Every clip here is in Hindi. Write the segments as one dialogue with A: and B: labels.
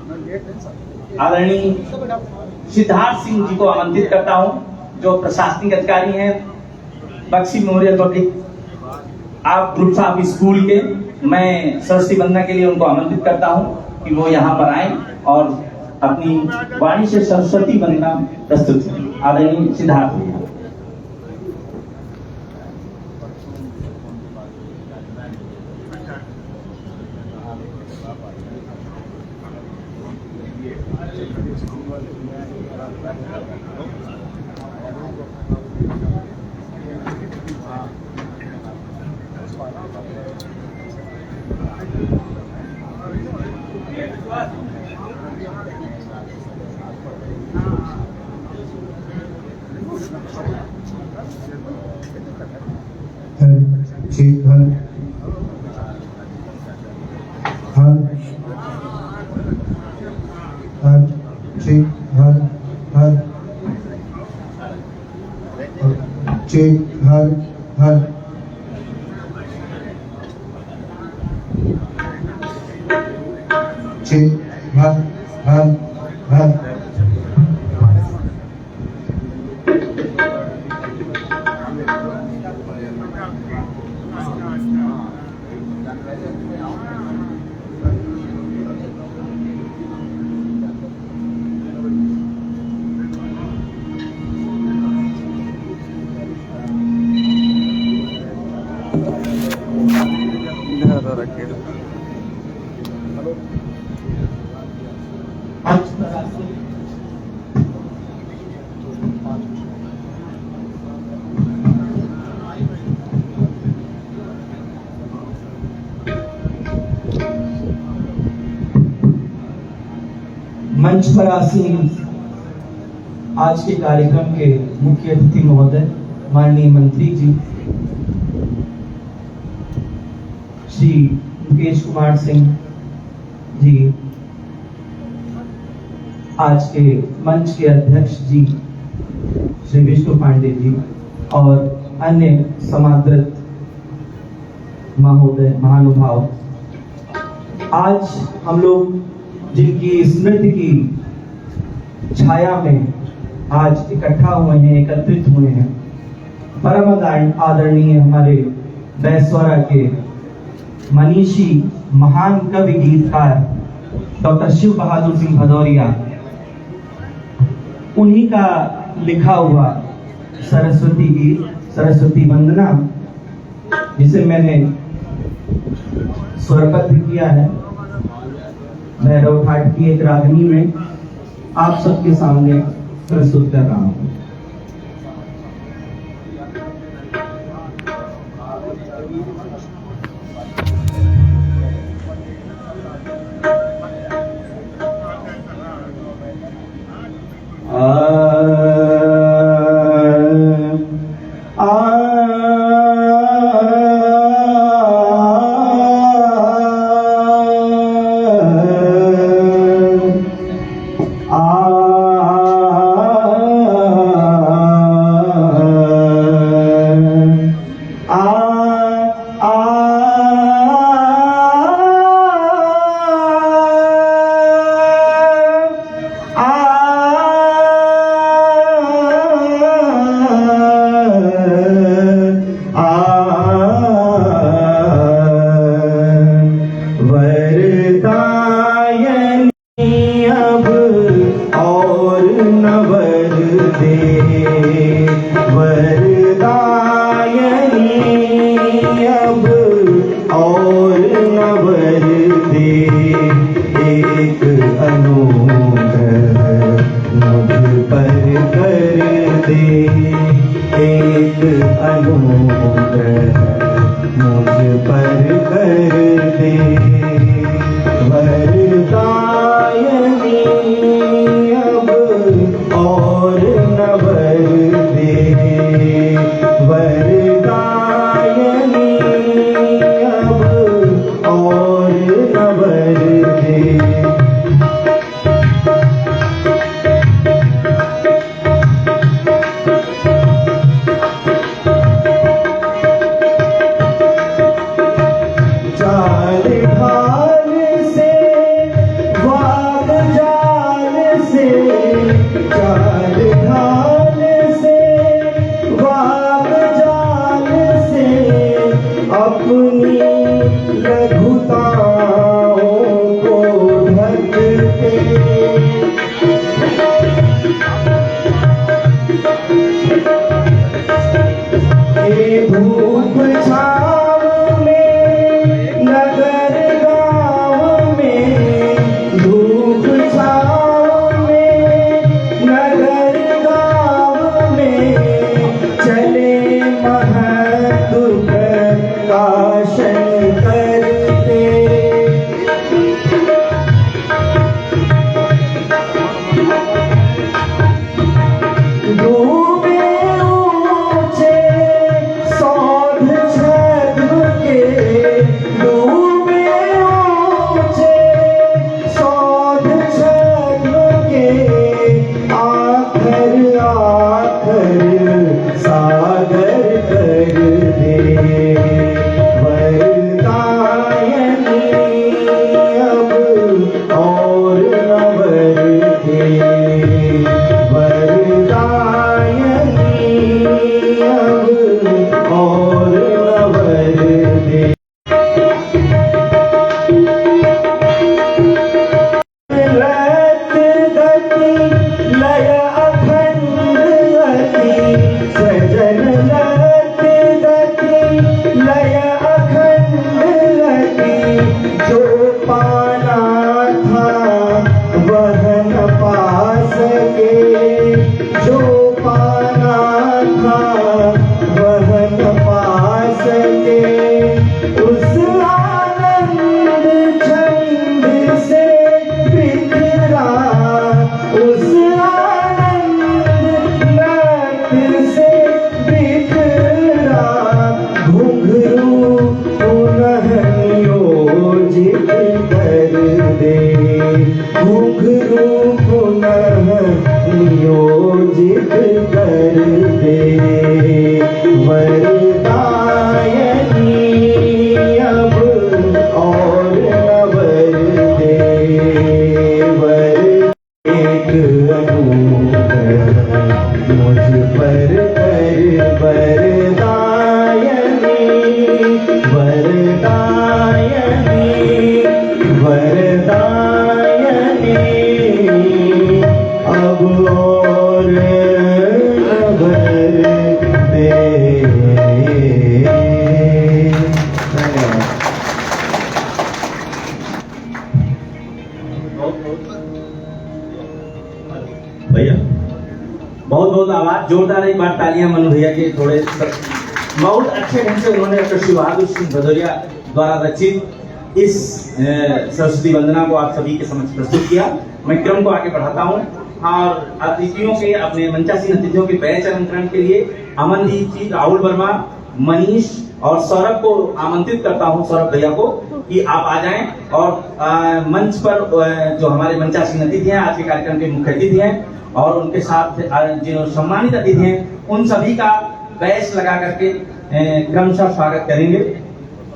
A: आदरणीय सिद्धार्थ सिंह जी को आमंत्रित करता हूं, जो प्रशासनिक अधिकारी हैं बक्सी मेमोरियल पब्लिक आप ग्रुप ऑफ स्कूल के। मैं सरस्वती वंदना के लिए उनको आमंत्रित करता हूं कि वो यहाँ पर आए और अपनी वाणी से सरस्वती वंदना प्रस्तुत करें। आदरणीय सिद्धार्थ जी। मंच पर आसीन आज के कार्यक्रम के मुख्य अतिथि महोदय माननीय मंत्री जी श्री मुकेश कुमार सिंह जी, आज के मंच के अध्यक्ष जी श्री विष्णु पांडे जी और अन्य समादृत महोदय महानुभाव, आज हम लोग जिनकी स्मृति की छाया में आज इकट्ठा हुए हैं, एकत्रित हुए हैं, परम आदरणीय हमारे बैसवारा के मनीषी महान कवि गीतकार डॉक्टर शिव बहादुर सिंह भदौरिया, उन्हीं का लिखा हुआ सरस्वती गीत सरस्वती वंदना, जिसे मैंने स्वरबद्ध किया है भैरव घाट की एक रागनी में, आप सबके सामने प्रस्तुत कर रहा हूं।
B: मुझ पर कर दे भैया बहुत बहुत आभार, जोरदार एक बार तालियां मनु भैया के थोड़े बहुत अच्छे ढंग से उन्होंने डॉक्टर शिव बहादुर सिंह भदौरिया द्वारा रचित इस सरस्वती वंदना को आप सभी के समक्ष प्रस्तुत किया। मैं क्रम को आगे बढ़ाता हूँ और अतिथियों के अपने मंचासीन अतिथियों के पैर अलंकरण के लिए अमनदीप जी, राहुल वर्मा, मनीष और सौरभ को आमंत्रित करता हूँ, सौरभ भैया को, कि आप आ जाएं और मंच पर जो हमारे मंचासीन अतिथि हैं, आज के कार्यक्रम के मुख्य अतिथि हैं और उनके साथ जो सम्मानित अतिथि हैं उन सभी का बैच लगा करके क्रमशः स्वागत करेंगे।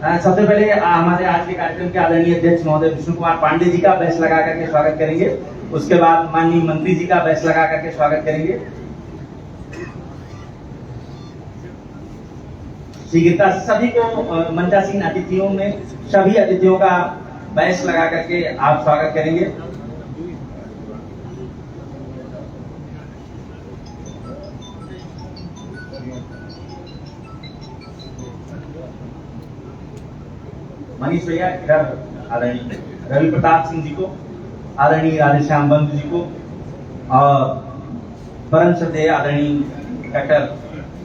B: सबसे पहले हमारे आज के कार्यक्रम के आदरणीय अध्यक्ष महोदय विष्णु कुमार पांडे जी का बैच लगा करके स्वागत करेंगे। उसके बाद माननीय मंत्री जी का बैच लगा करके स्वागत करेंगे। शीघ्रता सभी को मंचासीन अतिथियों में सभी अतिथियों का बैच लगा करके आप स्वागत करेंगे। मनीष भैया इधर आदरणीय रवि प्रताप सिंह जी को, आदरणीय राधेश्याम बंधु जी को और परम श्रद्धेय आदरणीय डॉक्टर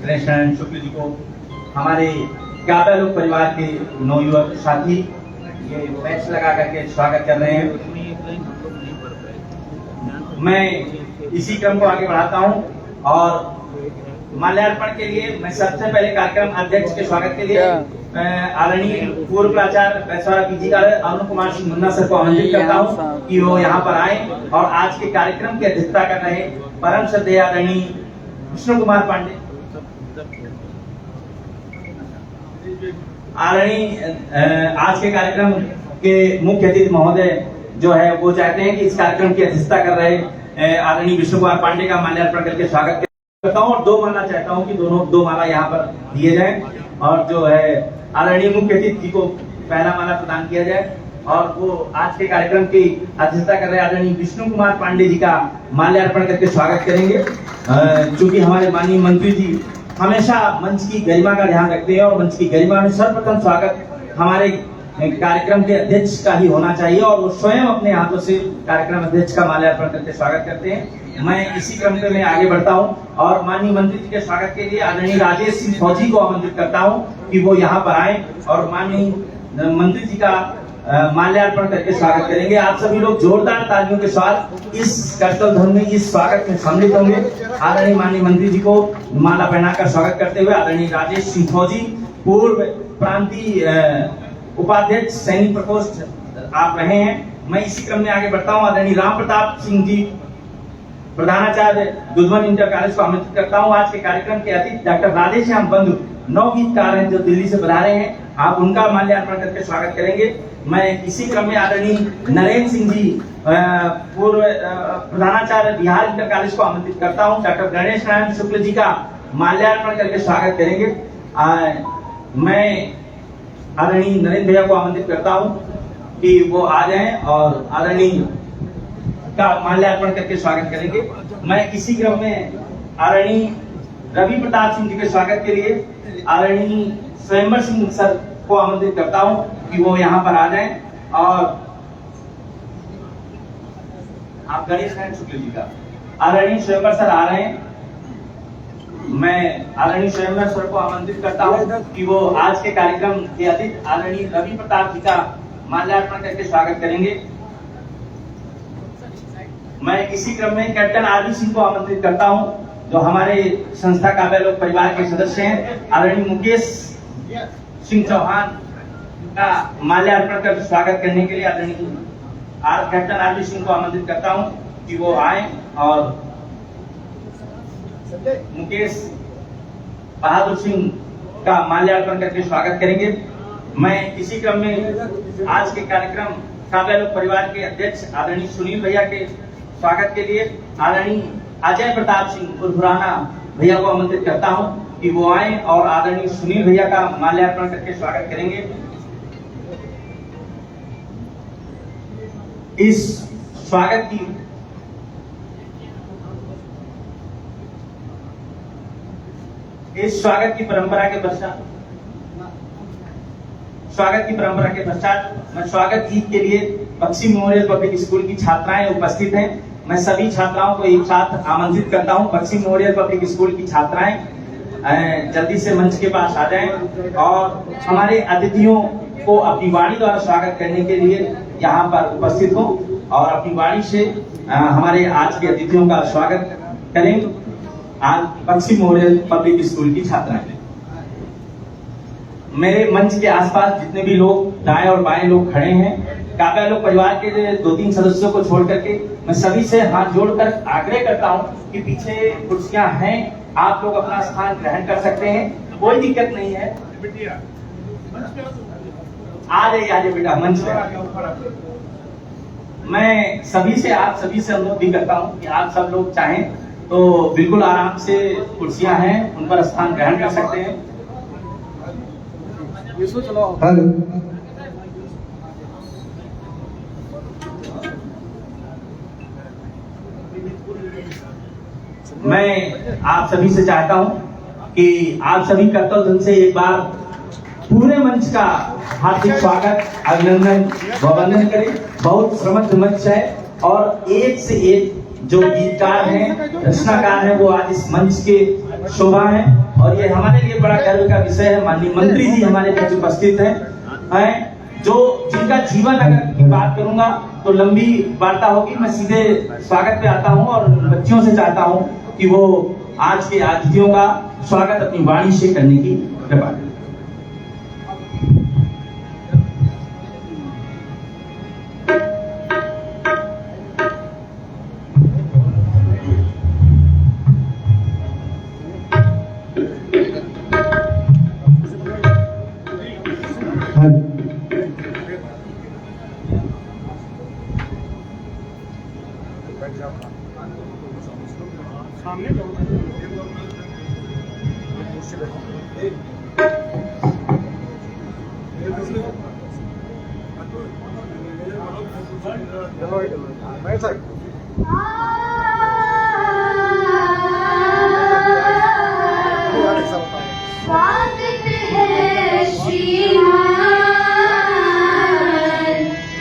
B: गणेश नारायण शुक्ल जी को, हमारे काव्यालोक परिवार के नवयुवक साथी ये बैच लगा करके स्वागत कर रहे हैं। मैं इसी क्रम को आगे बढ़ाता हूं और माल्यार्पण के लिए मैं सबसे पहले कार्यक्रम अध्यक्ष के स्वागत के लिए आदरणीय पूर्व प्राचार्य पैसवाड़ा पीजी का अरुण कुमार सिंह मुन्ना सर को आमंत्रित करता हूं कि वो यहाँ पर आए और आज के कार्यक्रम की अध्यक्षता कर रहे परम श्रद्धेय आदरणीय विष्णु कुमार पांडे, आदरणीय आज के कार्यक्रम के मुख्य अतिथि महोदय जो है वो चाहते हैं कि इस कार्यक्रम की अध्यक्षता कर रहे आदरणीय विष्णु कुमार पांडे का माल्यार्पण करके स्वागत करता हूँ और दो माला चाहता हूँ कि दोनों दो माला यहाँ पर दिए जाएं और जो है आदरणीय मुख्य अतिथि जी को पहला माला प्रदान किया जाए और वो आज के कार्यक्रम की अध्यक्षता कर रहे आदरणीय विष्णु कुमार पांडे जी का माल्यार्पण करके स्वागत करेंगे। चूंकि हमारे माननीय मंत्री जी हमेशा मंच की गरिमा का ध्यान रखते हैं और मंच की गरिमा में सर्वप्रथम स्वागत हमारे कार्यक्रम के अध्यक्ष का ही होना चाहिए और वो स्वयं अपने हाथों से कार्यक्रम अध्यक्ष का माल्यार्पण करके स्वागत करते हैं। मैं इसी क्रम में आगे बढ़ता हूं और माननीय मंत्री जी के स्वागत के लिए आदरणीय राजेश सिंह फौजी को आमंत्रित करता हूं कि वो यहाँ पर आए और माननीय मंत्री जी का माल्यार्पण करके स्वागत करेंगे। आप सभी लोग जोरदार तालियों के साथ इस करतल ध्वनि में इस स्वागत में सम्मिलित होंगे। आदरणीय माननीय मंत्री जी को माला पहनाकर स्वागत करते हुए आदरणीय राजेश सिंह फौजी, पूर्व प्रांतीय उपाध्यक्ष सैनिक प्रकोष्ठ आप रहे हैं। मैं इसी क्रम में आगे बढ़ता हूँ। आदरणीय राम प्रताप सिंह जी, प्रधानाचार्य दुधवन इंटर कॉलेज को आमंत्रित करता हूँ। आज के कार्यक्रम के अतिथि डॉक्टर राधेश्याम बंधु नवगीतकार हैं जो दिल्ली से पधारे हैं, आप उनका माल्यार्पण करके स्वागत करेंगे। मैं इसी क्रम में आदरणीय नरेंद्र सिंह जी, पूर्व प्रधानाचार्य बिहार इंटर कॉलेज को आमंत्रित करता हूँ। डॉक्टर गणेश नारायण शुक्ल जी का माल्यार्पण करके स्वागत करेंगे। मैं आदरणीय नरेंद्र भैया को आमंत्रित करता हूँ कि वो आ जाएं और आदरणीय का माल्यार्पण करके स्वागत करेंगे। मैं इसी क्रम में आदरणीय रवि प्रताप सिंह जी के स्वागत के लिए आदरणीय स्वयंवर सिंह सर को आमंत्रित करता हूं कि वो यहाँ पर आ जाएं और आप गणेश नारायण शुक्ल जी का आदरणीय स्वयंवर सर आ रहे हैं। मैं आदरणीय स्वयंवर सर को आमंत्रित करता हूं कि वो आज के कार्यक्रम के अतिथि आदरणीय रवि प्रताप जी का माल्यार्पण करके स्वागत करेंगे। मैं इसी क्रम में कैप्टन आरबी सिंह को आमंत्रित करता हूं जो हमारे संस्था काव्यालोक परिवार के सदस्य हैं। आदरणीय मुकेश सिंह चौहान का माल्यार्पण कर स्वागत करने के लिए आदरणीय कैप्टन आरबी सिंह को आमंत्रित करता हूं कि वो आए और मुकेश बहादुर सिंह का माल्यार्पण करके स्वागत करेंगे। मैं इसी क्रम में आज के कार्यक्रम काव्यालोक परिवार के अध्यक्ष आदरणीय सुनील भैया के स्वागत के लिए आदरणीय अजय प्रताप सिंह उर्फ राणा भैया को आमंत्रित करता हूं कि वो आए और आदरणीय सुनील भैया का माल्यार्पण करके स्वागत करेंगे। इस स्वागत की परंपरा के पश्चात मैं स्वागत गीत के लिए बक्सी मेमोरियल पब्लिक स्कूल की छात्राएं उपस्थित हैं। मैं सभी छात्राओं को एक साथ आमंत्रित करता हूं। बक्सी मेमोरियल पब्लिक स्कूल की छात्राएं जल्दी से मंच के पास आ जाएं और हमारे अतिथियों को अपनी वाणी द्वारा स्वागत करने के लिए यहाँ पर उपस्थित हो और अपनी वाणी से हमारे आज के अतिथियों का स्वागत करें। आज बक्सी मेमोरियल पब्लिक स्कूल की छात्राएं, मेरे मंच के आसपास जितने भी लोग दाएं और बाएं लोग खड़े हैं, काव्या लोग परिवार के 2-3 सदस्यों को छोड़ करके मैं सभी से हाथ जोड़कर आग्रह करता हूं कि पीछे कुर्सियां हैं, आप लोग अपना स्थान ग्रहण कर सकते हैं, कोई दिक्कत नहीं है। आ जाइए बेटा मंच पे। मैं सभी से अनुरोध भी करता हूं कि आप सब लोग चाहें तो बिल्कुल आराम से कुर्सियां हैं, उन पर स्थान ग्रहण कर सकते हैं।
A: हेलो,
B: मैं आप सभी से चाहता हूं कि आप सभी कर्तव्य धन से एक बार पूरे मंच का हार्दिक स्वागत, अभिनंदन व वंदन करें। बहुत समृद्ध मंच है और एक से एक जो गीतकार हैं, रचनाकार हैं, वो आज इस मंच के शोभा है और ये हमारे लिए बड़ा गर्व का विषय है। माननीय मंत्री जी हमारे बीच उपस्थित हैं जो जिनका जीवन अगर की बात करूंगा तो लंबी वार्ता होगी। मैं सीधे स्वागत पे आता हूं और बच्चियों से चाहता हूं कि वो आज के अतिथियों का स्वागत अपनी वाणी से करने की कृपा करें।
C: स्वागत है श्रीमान,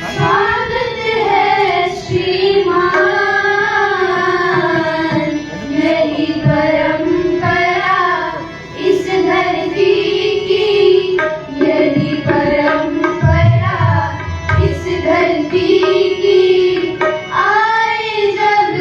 C: स्वागत है श्रीमान, मेरी परंपरा इस धरती की, यही परंपरा इस धरती की, आए जग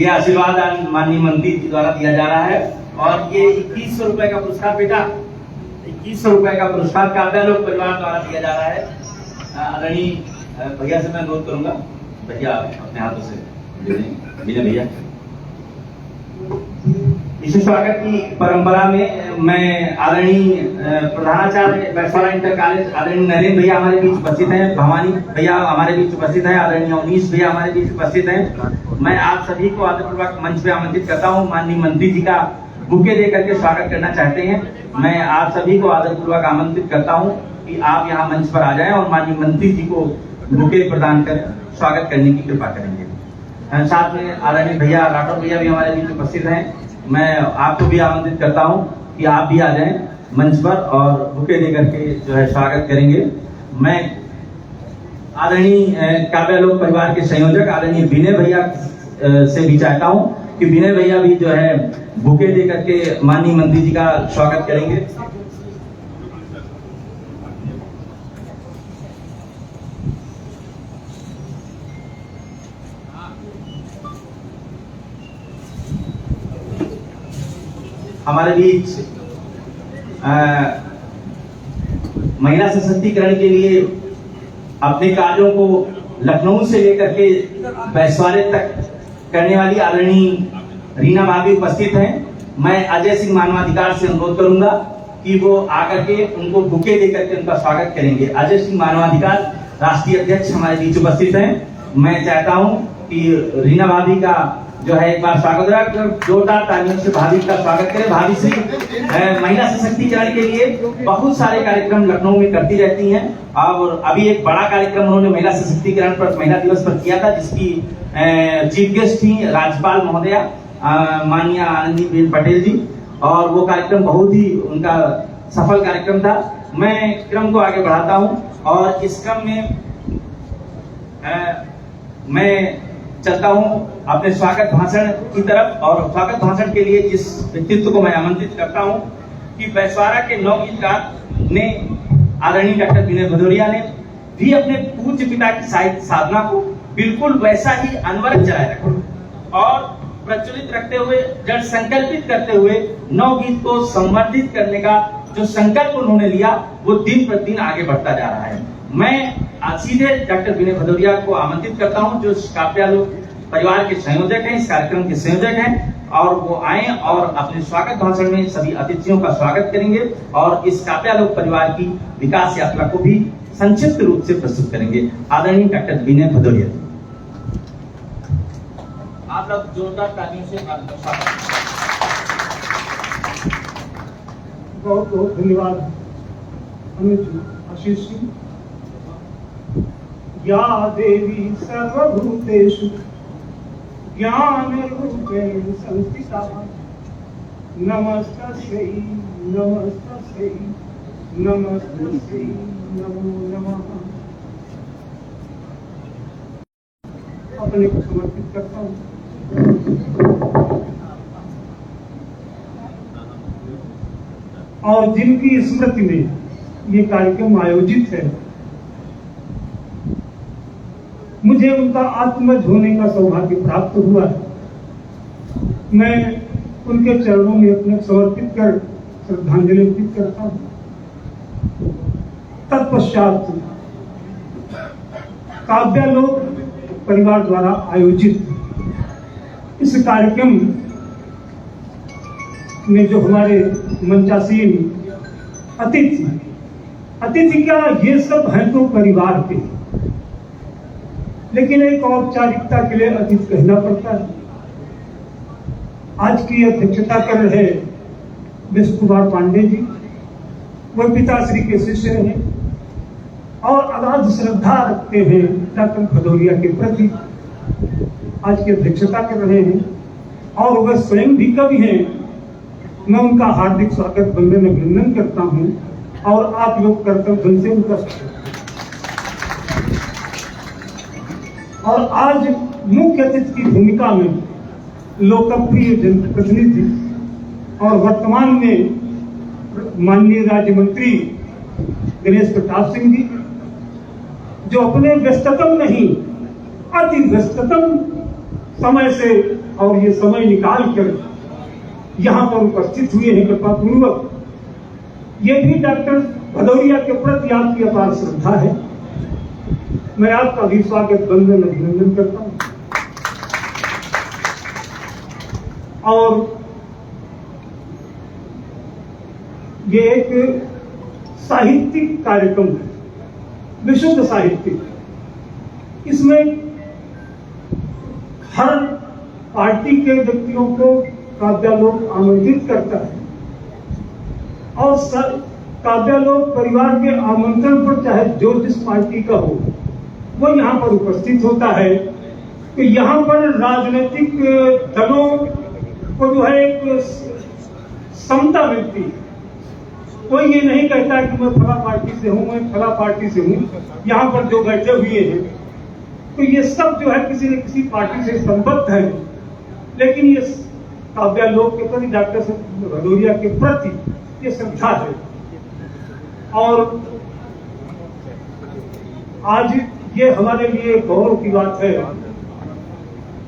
B: ये आशीर्वाद माननीय मंत्री जी द्वारा दिया जा रहा है। और ये 2100 रुपए का पुरस्कार बेटा, 2100 रुपए का पुरस्कार काव्या लोक परिवार द्वारा दिया जा रहा है। आदरणीय भैया से मैं अनुरोध करूंगा, भैया अपने हाथों से दे दें। विनय भैया, विश्व स्वागत की परंपरा में मैं आदरणीय प्रधानाचार्य बैसवाड़ा इंटर कॉलेज आदरणीय नरेंद्र भैया हमारे बीच उपस्थित हैं, भवानी भैया हमारे बीच उपस्थित हैं, आदरणीय अवनीश भैया हमारे बीच उपस्थित हैं। मैं आप सभी को आदरपूर्वक मंच पे आमंत्रित करता हूं। माननीय मंत्री जी का बुके दे करके स्वागत करना चाहते हैं। मैं आप सभी को आदरपूर्वक आमंत्रित करता हूं कि आप यहाँ मंच पर आ जाएं और माननीय मंत्री जी को बुके प्रदान कर स्वागत करने की कृपा करेंगे। साथ में आदरणीय भैया राठौर भैया भी हमारे बीच उपस्थित हैं। मैं आपको भी आमंत्रित करता हूं कि आप भी आ जाएं मंच पर और बुके दे करके जो है स्वागत करेंगे। मैं आदरणीय काव्या लोक परिवार के संयोजक आदरणीय विनय भैया से भी चाहता हूं कि विनय भैया भी जो है बुके दे करके माननीय मंत्री जी का स्वागत करेंगे। हमारे बीच महिला सशक्तिकरण के लिए अपने कार्यों को लखनऊ से लेकर के बैसवाड़े तक करने वाली आदरणीय रीना भाभी उपस्थित हैं। मैं अजय सिंह मानवाधिकार से अनुरोध करूंगा कि वो आकर के उनको बुके देकर के उनका स्वागत करेंगे। अजय सिंह मानवाधिकार राष्ट्रीय अध्यक्ष हमारे बीच उपस्थित हैं। मैं चाहता हूं कि रीना भाभी का जो है एक बार स्वागत, जोरदार तालियों से भाभी का स्वागत करें। भाभी श्री महिला सशक्तिकरण के लिए बहुत सारे कार्यक्रम लखनऊ में करती रहती हैं और अभी एक बड़ा कार्यक्रम उन्होंने महिला सशक्तिकरण पर महिला दिवस पर किया था, जिसकी चीफ गेस्ट थी राज्यपाल महोदया माननीय आनंदीबेन पटेल जी, और वो कार्यक्रम बहुत ही उनका सफल कार्यक्रम था। मैं क्रम को आगे बढ़ाता हूं और इस क्रम में मैं चलता हूं अपने स्वागत भाषण की तरफ। और स्वागत भाषण के लिए जिस व्यक्तित्व को मैं आमंत्रित करता हूं कि बैसवाड़ा के नवगीतकार ने आदरणीय डॉक्टर विनय भदौरिया ने भी अपने पूज्य पिता की साहित्य साधना को बिल्कुल वैसा ही अनवरत चलाए रखा और प्रचलित रखते हुए, जड़ संकल्पित करते हुए नवगीत को संवर्धित करने का जो संकल्प उन्होंने लिया वो दिन प्रतिदिन आगे बढ़ता जा रहा है। मैं सीधे डॉक्टर विनय भदौरिया को आमंत्रित करता हूं, जो काव्या लोक परिवार के संयोजक हैं, इस कार्यक्रम के संयोजक हैं, और वो आए और अपने स्वागत भाषण में सभी अतिथियों का स्वागत करेंगे और इस काव्या लोक परिवार की विकास यात्रा को भी संक्षिप्त रूप से प्रस्तुत करेंगे। आदरणीय डॉक्टर विनय भदौरिया, आप लोग जोरदार तालियों से स्वागत।
D: बहुत बहुत धन्यवाद आशीष जी। या देवी सर्वभूतेषु ज्ञानरूपेण संस्थिता नमस्तस्यै नमस्तस्यै नमस्तस्यै नमो नमः। अपने को समर्पित करता हूँ। और जिनकी स्मृति में ये कार्यक्रम आयोजित है, मुझे उनका आत्मज होने का सौभाग्य प्राप्त हुआ है। मैं उनके चरणों में अपने समर्पित कर श्रद्धांजलि अर्पित करता हूँ। तत्पश्चात काव्या लोक परिवार द्वारा आयोजित इस कार्यक्रम में जो हमारे मंचासीन अतिथि क्या, ये सब हैं तो परिवार के, लेकिन एक औपचारिकता के लिए अतिथि कहना पड़ता है। आज की अध्यक्षता कर रहे विष्णु कुमार पांडे जी, वह पिताश्री के शिष्य हैं और अगाध श्रद्धा रखते हैं डॉक्टर भदौरिया के प्रति। आज की अध्यक्षता कर रहे हैं और वह स्वयं भी कवि हैं। मैं उनका हार्दिक स्वागत वंदन अभिनंदन करता हूं और आप लोग कर्तव्य से उनका और आज मुख्य अतिथि की भूमिका में लोकप्रिय जनप्रतिनिधि और वर्तमान में माननीय राज्य मंत्री गणेश प्रताप सिंह जी, जो अपने व्यस्ततम नहीं अति व्यस्ततम समय से और ये समय निकाल कर यहाँ पर उपस्थित हुए हैं कृपापूर्वक। ये भी डॉक्टर भदौरिया के प्रति आपकी अपार श्रद्धा है। मैं आपका भी स्वागत बंदन अभिनंदन करता हूँ। और ये एक साहित्यिक कार्यक्रम है, विशुद्ध साहित्यिक। इसमें हर पार्टी के व्यक्तियों को काव्यालोक आमंत्रित करता है और काव्यालोक परिवार के आमंत्रण पर चाहे जो जिस पार्टी का हो वो यहाँ पर उपस्थित होता है। तो यहाँ पर राजनीतिक दलों को जो है एक समता मिलती है। कोई ये नहीं कहता कि मैं फला पार्टी से हूँ, मैं फला पार्टी से हूँ। यहाँ पर जो बैठे हुए हैं तो ये सब जो है किसी न किसी पार्टी से संबद्ध है, लेकिन ये काव्यालोक के प्रति, डॉक्टर भदौरिया के प्रति ये श्रद्धा है। और आज ये हमारे लिए गौरव की बात है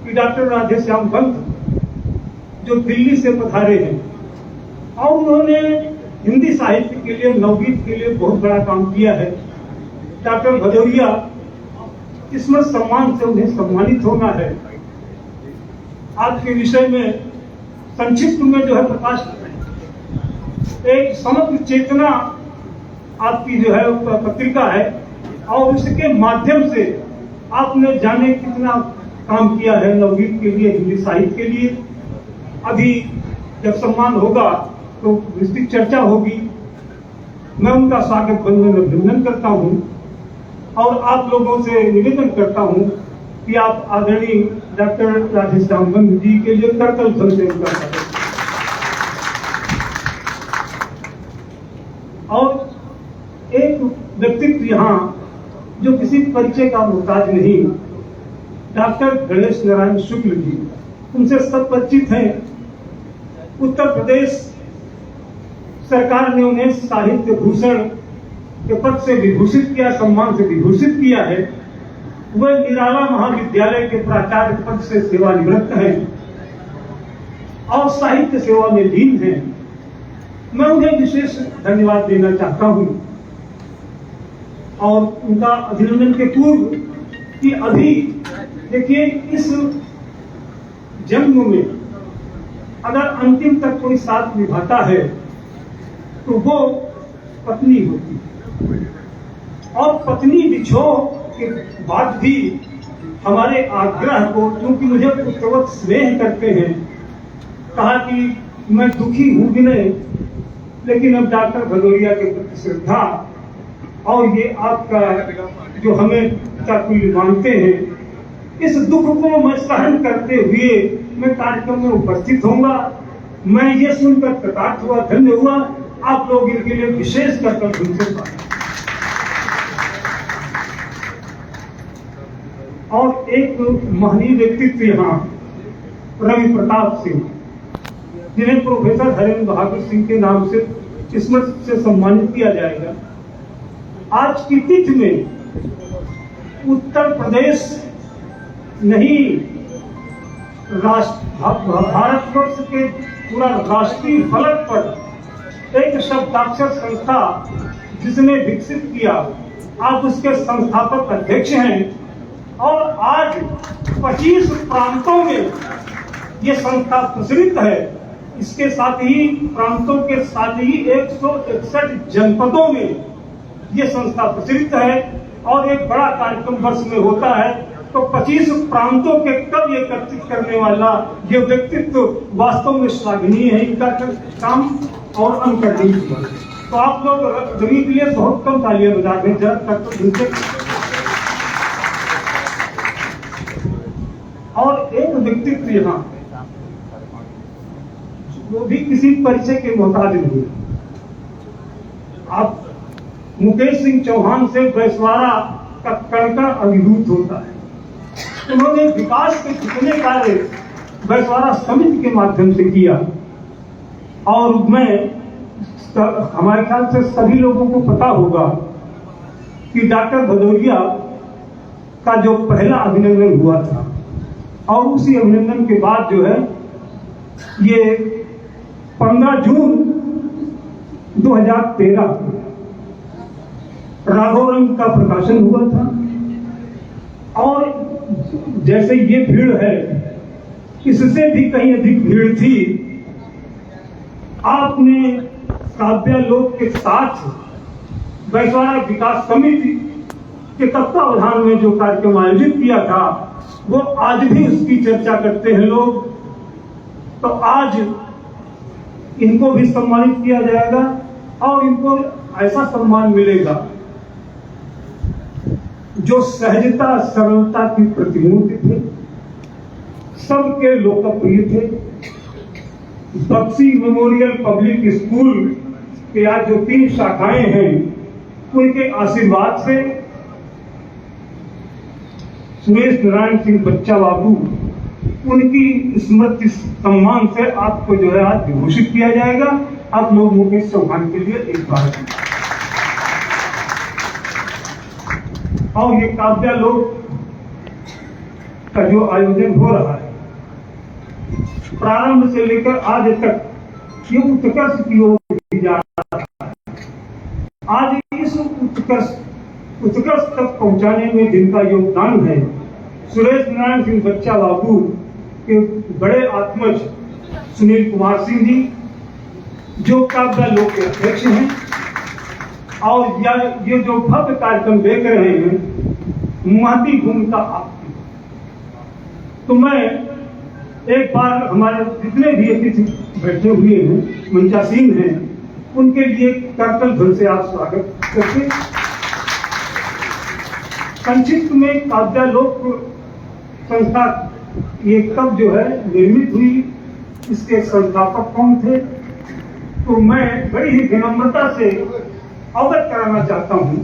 D: कि डॉक्टर राधेश्याम पंत जो दिल्ली से पधारे हैं और उन्होंने हिंदी साहित्य के लिए, नवगीत के लिए बहुत बड़ा काम किया है। डॉक्टर भदौरिया इसमें सम्मान से उन्हें सम्मानित होना है। आज के विषय में संक्षिप्त में जो है प्रकाश, एक समग्र चेतना आपकी जो है पत्रिका है और इसके माध्यम से आपने जाने कितना काम किया है नवगीत के लिए, हिंदी साहित्य के लिए। अभी जब सम्मान होगा तो विस्तृत चर्चा होगी। मैं उनका स्वागत बंदन अभिनंदन करता हूं और आप लोगों से निवेदन करता हूं कि आप आदरणीय डॉक्टर राधेश्याम पंत जी के लिए करतल ध्वन से उनका स्वागत। और एक व्यक्तित्व यहाँ जो किसी परिचय का मोहताज नहीं, डॉक्टर गणेश नारायण शुक्ल जी, उनसे सब परिचित हैं। उत्तर प्रदेश सरकार ने उन्हें साहित्य भूषण के पद से विभूषित किया, सम्मान से विभूषित किया है। वह निराला महाविद्यालय के प्राचार्य पद से सेवानिवृत्त हैं और साहित्य सेवा में लीन हैं। मैं उन्हें विशेष धन्यवाद देना चाहता हूं और उनका अभिनंदन के पूर्व कि अभी देखिए इस जन्म में अगर अंतिम तक कोई साथ निभाता है तो वो पत्नी होती है और पत्नी विछोह के बाद भी हमारे आग्रह को, क्योंकि मुझे पुत्रवत स्नेह करते हैं, कहा कि मैं दुखी हूं भी नहीं, लेकिन अब डॉक्टर भदौरिया के प्रति श्रद्धा और ये आपका जो हमें पिताकुल्य मानते हैं, इस दुख को मैं सहन करते हुए मैं कार्यक्रम में उपस्थित होऊंगा। मैं ये सुनकर कृतार्थ हुआ, धन्य हुआ। आप लोग इनके लिए विशेष कर उनसे और एक महनीय व्यक्तित्व यहाँ रवि प्रताप सिंह, जिन्हें प्रोफेसर हरेंद्र बहादुर सिंह के नाम से स्मृति से सम्मानित किया जाएगा। आज की तिथि में उत्तर प्रदेश नहीं, भारतवर्ष के पूरा राष्ट्रीय फलक पर एक शब्दाक्षर संस्था जिसने विकसित किया, आप उसके संस्थापक अध्यक्ष हैं और आज 25 प्रांतों में ये संस्था प्रचलित है। इसके साथ ही प्रांतों के साथ ही 161 जनपदों में ये संस्था प्रचलित है और एक बड़ा कार्यक्रम वर्ष में होता है। तो 25 प्रांतों के कब एकत्रित करने वाला ये व्यक्तित्व वास्तव में श्लाघनीय है। इनका काम और अनुकरणीय है। तो आप लोग रवि के लिए बहुत कम तालियां बजा दें जरा तक उनसे। और एक व्यक्तित्व यहाँ वो भी किसी परिचय के मोहताज नहीं। आप मुकेश सिंह चौहान से बैसवाड़ा का कणका अभिभूत होता है। उन्होंने विकास के कितने कार्य बैसवाड़ा समिति के माध्यम से किया और मैं हमारे ख्याल से सभी लोगों को पता होगा कि डॉक्टर भदौरिया का जो पहला अभिनंदन हुआ था और उसी अभिनंदन के बाद जो है ये 15 जून 2013 राघव रंग का प्रकाशन हुआ था। और जैसे ये भीड़ है, इससे भी कहीं अधिक भीड़ थी। आपने काव्यालोक के साथ वैश्वानर विकास समिति के तत्वावधान में जो कार्यक्रम आयोजित किया था, वो आज भी उसकी चर्चा करते हैं लोग। तो आज इनको भी सम्मानित किया जाएगा और इनको ऐसा सम्मान मिलेगा जो सहजता सरलता की प्रतिमूर्ति थे, सबके लोकप्रिय थे। बक्सी मेमोरियल पब्लिक स्कूल के आज जो 3 शाखाएं हैं, उनके आशीर्वाद से सुरेश नारायण सिंह बच्चा बाबू, उनकी स्मृति सम्मान से आपको जो है आज विभूषित किया जाएगा। आप लोग मुकेश चौहान के लिए एक बार। और ये काव्यालोक का जो आयोजन हो रहा है, प्रारंभ से लेकर आज तक ये उत्कर्ष की ओर जा रहा है। आज इस उत्कर्ष तक पहुंचाने में जिनका योगदान है, सुरेश नारायण सिंह बच्चा बाबू के बड़े आत्मज सुनील कुमार सिंह जी, जो काव्यालोक के अध्यक्ष हैं। और ये जो भव्य कार्यक्रम देख रहे हैं, महती भूमिका आपकी। तो मैं एक बार हमारे जितने भी अतिथि बैठे हुए हैं, मंचासीन हैं, उनके लिए करतल ध्वनि से आप स्वागत करते। संक्षिप्त में काव्यालोक संस्था ये कब जो है निर्मित हुई, इसके संस्थापक कौन थे, तो मैं बड़ी ही विनम्रता से अवगत कराना चाहता हूं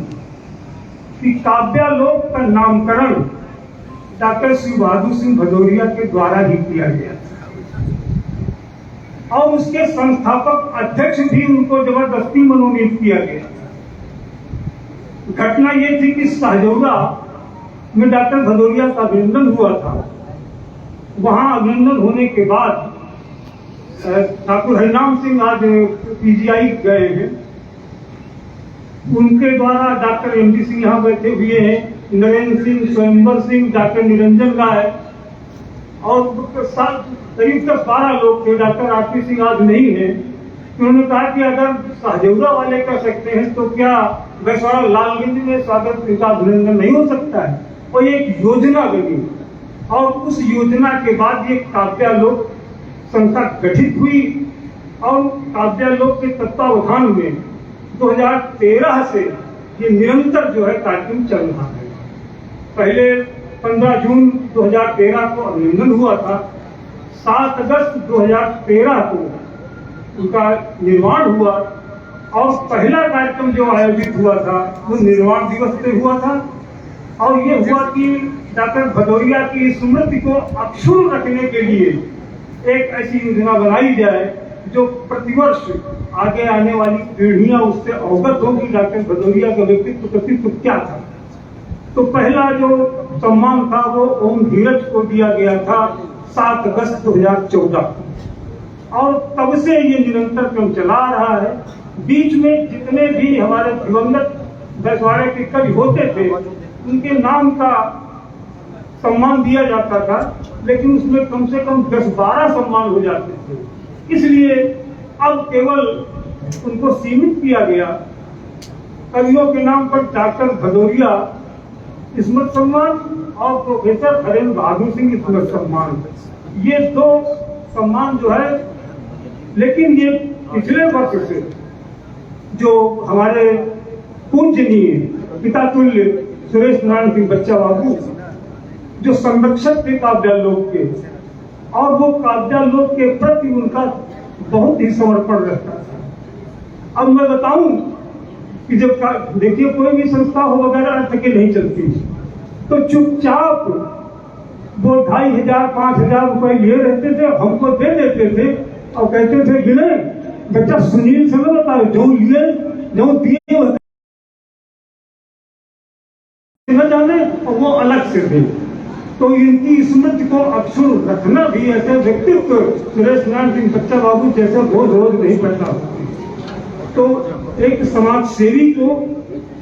D: कि काव्यालोक का नामकरण डॉक्टर श्री बहादुर सिंह भदौरिया के द्वारा ही किया गया था और उसके संस्थापक अध्यक्ष भी उनको जबरदस्ती मनोनीत किया गया। घटना ये थी कि सहजौरा में डॉक्टर भदौरिया का अभिनंदन हुआ था। वहां अभिनंदन होने के बाद ठाकुर हरिनाम सिंह आज पीजीआई गए हैं, उनके द्वारा डॉक्टर एमडी सिंह यहाँ बैठे हुए हैं, नरेंद्र सिंह, स्वयंवर सिंह, डॉक्टर निरंजन राय और करीब 10-12 लोग थे। डॉक्टर आरपी सिंह आज नहीं है। उन्होंने कहा कि अगर सहजौरा वाले कर सकते हैं तो क्या वैश्वानर लालगंज में स्वागत का अभिनंदन नहीं हो सकता है। और एक योजना बनी और उस योजना के बाद ये काव्यालोक संस्था गठित हुई और काव्यालोक के तत्वावधान में 2013 से ये निरंतर जो है कार्यक्रम चल रहा है। पहले 15 जून 2013 को अभिनंदन हुआ था। 7 अगस्त 2013 को उनका निर्माण हुआ और पहला कार्यक्रम जो आयोजित हुआ था वो निर्माण दिवस पे हुआ था। और ये हुआ कि डॉक्टर भदौरिया की स्मृति को अक्षुण्ण रखने के लिए एक ऐसी योजना बनाई जाए जो प्रतिवर्ष आगे आने वाली पीढ़ियां उससे अवगत होगी डॉक्टर भदौरिया का व्यक्तित्व कृतित्व क्या था। तो पहला जो सम्मान था वो ओम धीरज को दिया गया था 7 अगस्त 2014 और तब से ये निरंतर क्रम चला रहा है। बीच में जितने भी हमारे दिवंगत वैश्वानर के कवि होते थे उनके नाम का सम्मान दिया जाता था, लेकिन उसमें कम से कम 10-12 सम्मान हो जाते थे। इसलिए अब केवल उनको सीमित किया गया। कवियों के नाम पर डॉक्टर भदौरिया स्मृति सम्मान और प्रोफेसर हरेंद्र बहादुर सिंह स्मृति सम्मान, ये 2 सम्मान जो है। लेकिन ये पिछले वर्ष से जो हमारे पूजनीय पिता तुल्य सुरेश नारायण सिंह बच्चा बाबू जो संरक्षक थे काव्यालोक के, और वो काव्यालोक के प्रति उनका बहुत ही समर्पण रहता था। अब मैं बताऊं कि जब देखिए कोई भी संस्था हो वगैरह अर्थ के नहीं चलती, तो चुपचाप वो 2500-5000 रुपए लिए रहते थे, हमको दे देते थे और कहते थे गिने बच्चा सुनील से ना बताओ जो लिए जो दिए न जाने और वो अलग से थे। तो इनकी स्मृति को अक्षुण्ण रखना भी ऐसे व्यक्तित्व सुरेश नारायण सिंह बच्चा बाबू जैसे रोज रोज नहीं पैदा होते। तो एक समाज सेवी को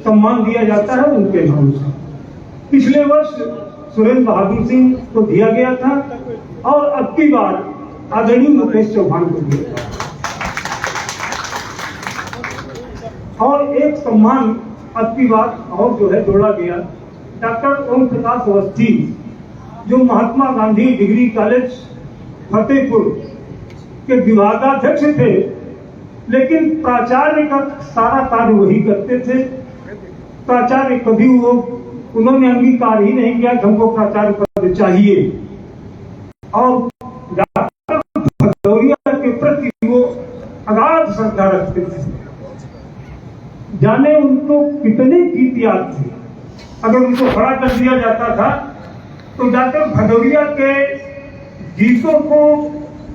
D: सम्मान दिया जाता है उनके नाम से। पिछले वर्ष सुरेंद्र बहादुर सिंह को दिया गया था और अब की बार आदरणीय मुकेश चौहान को दिया गया और एक सम्मान अब की बार और जो है जोड़ा गया। डॉक्टर ओम प्रकाश अवस्थी जो महात्मा गांधी डिग्री कॉलेज फतेहपुर के विभागाध्यक्ष थे, लेकिन प्राचार्य का सारा कार्य वही करते थे। प्राचार्य कभी उन्होंने अंगीकार ही नहीं किया कि हमको प्राचार्य पद चाहिए और डॉक्टर भदौरिया के प्रति वो अगाध श्रद्धा रखते थे। जाने उनको कितने गीत याद थे। अगर उनको खड़ा कर दिया जाता था तो डॉक्टर भदौरिया के गीतों को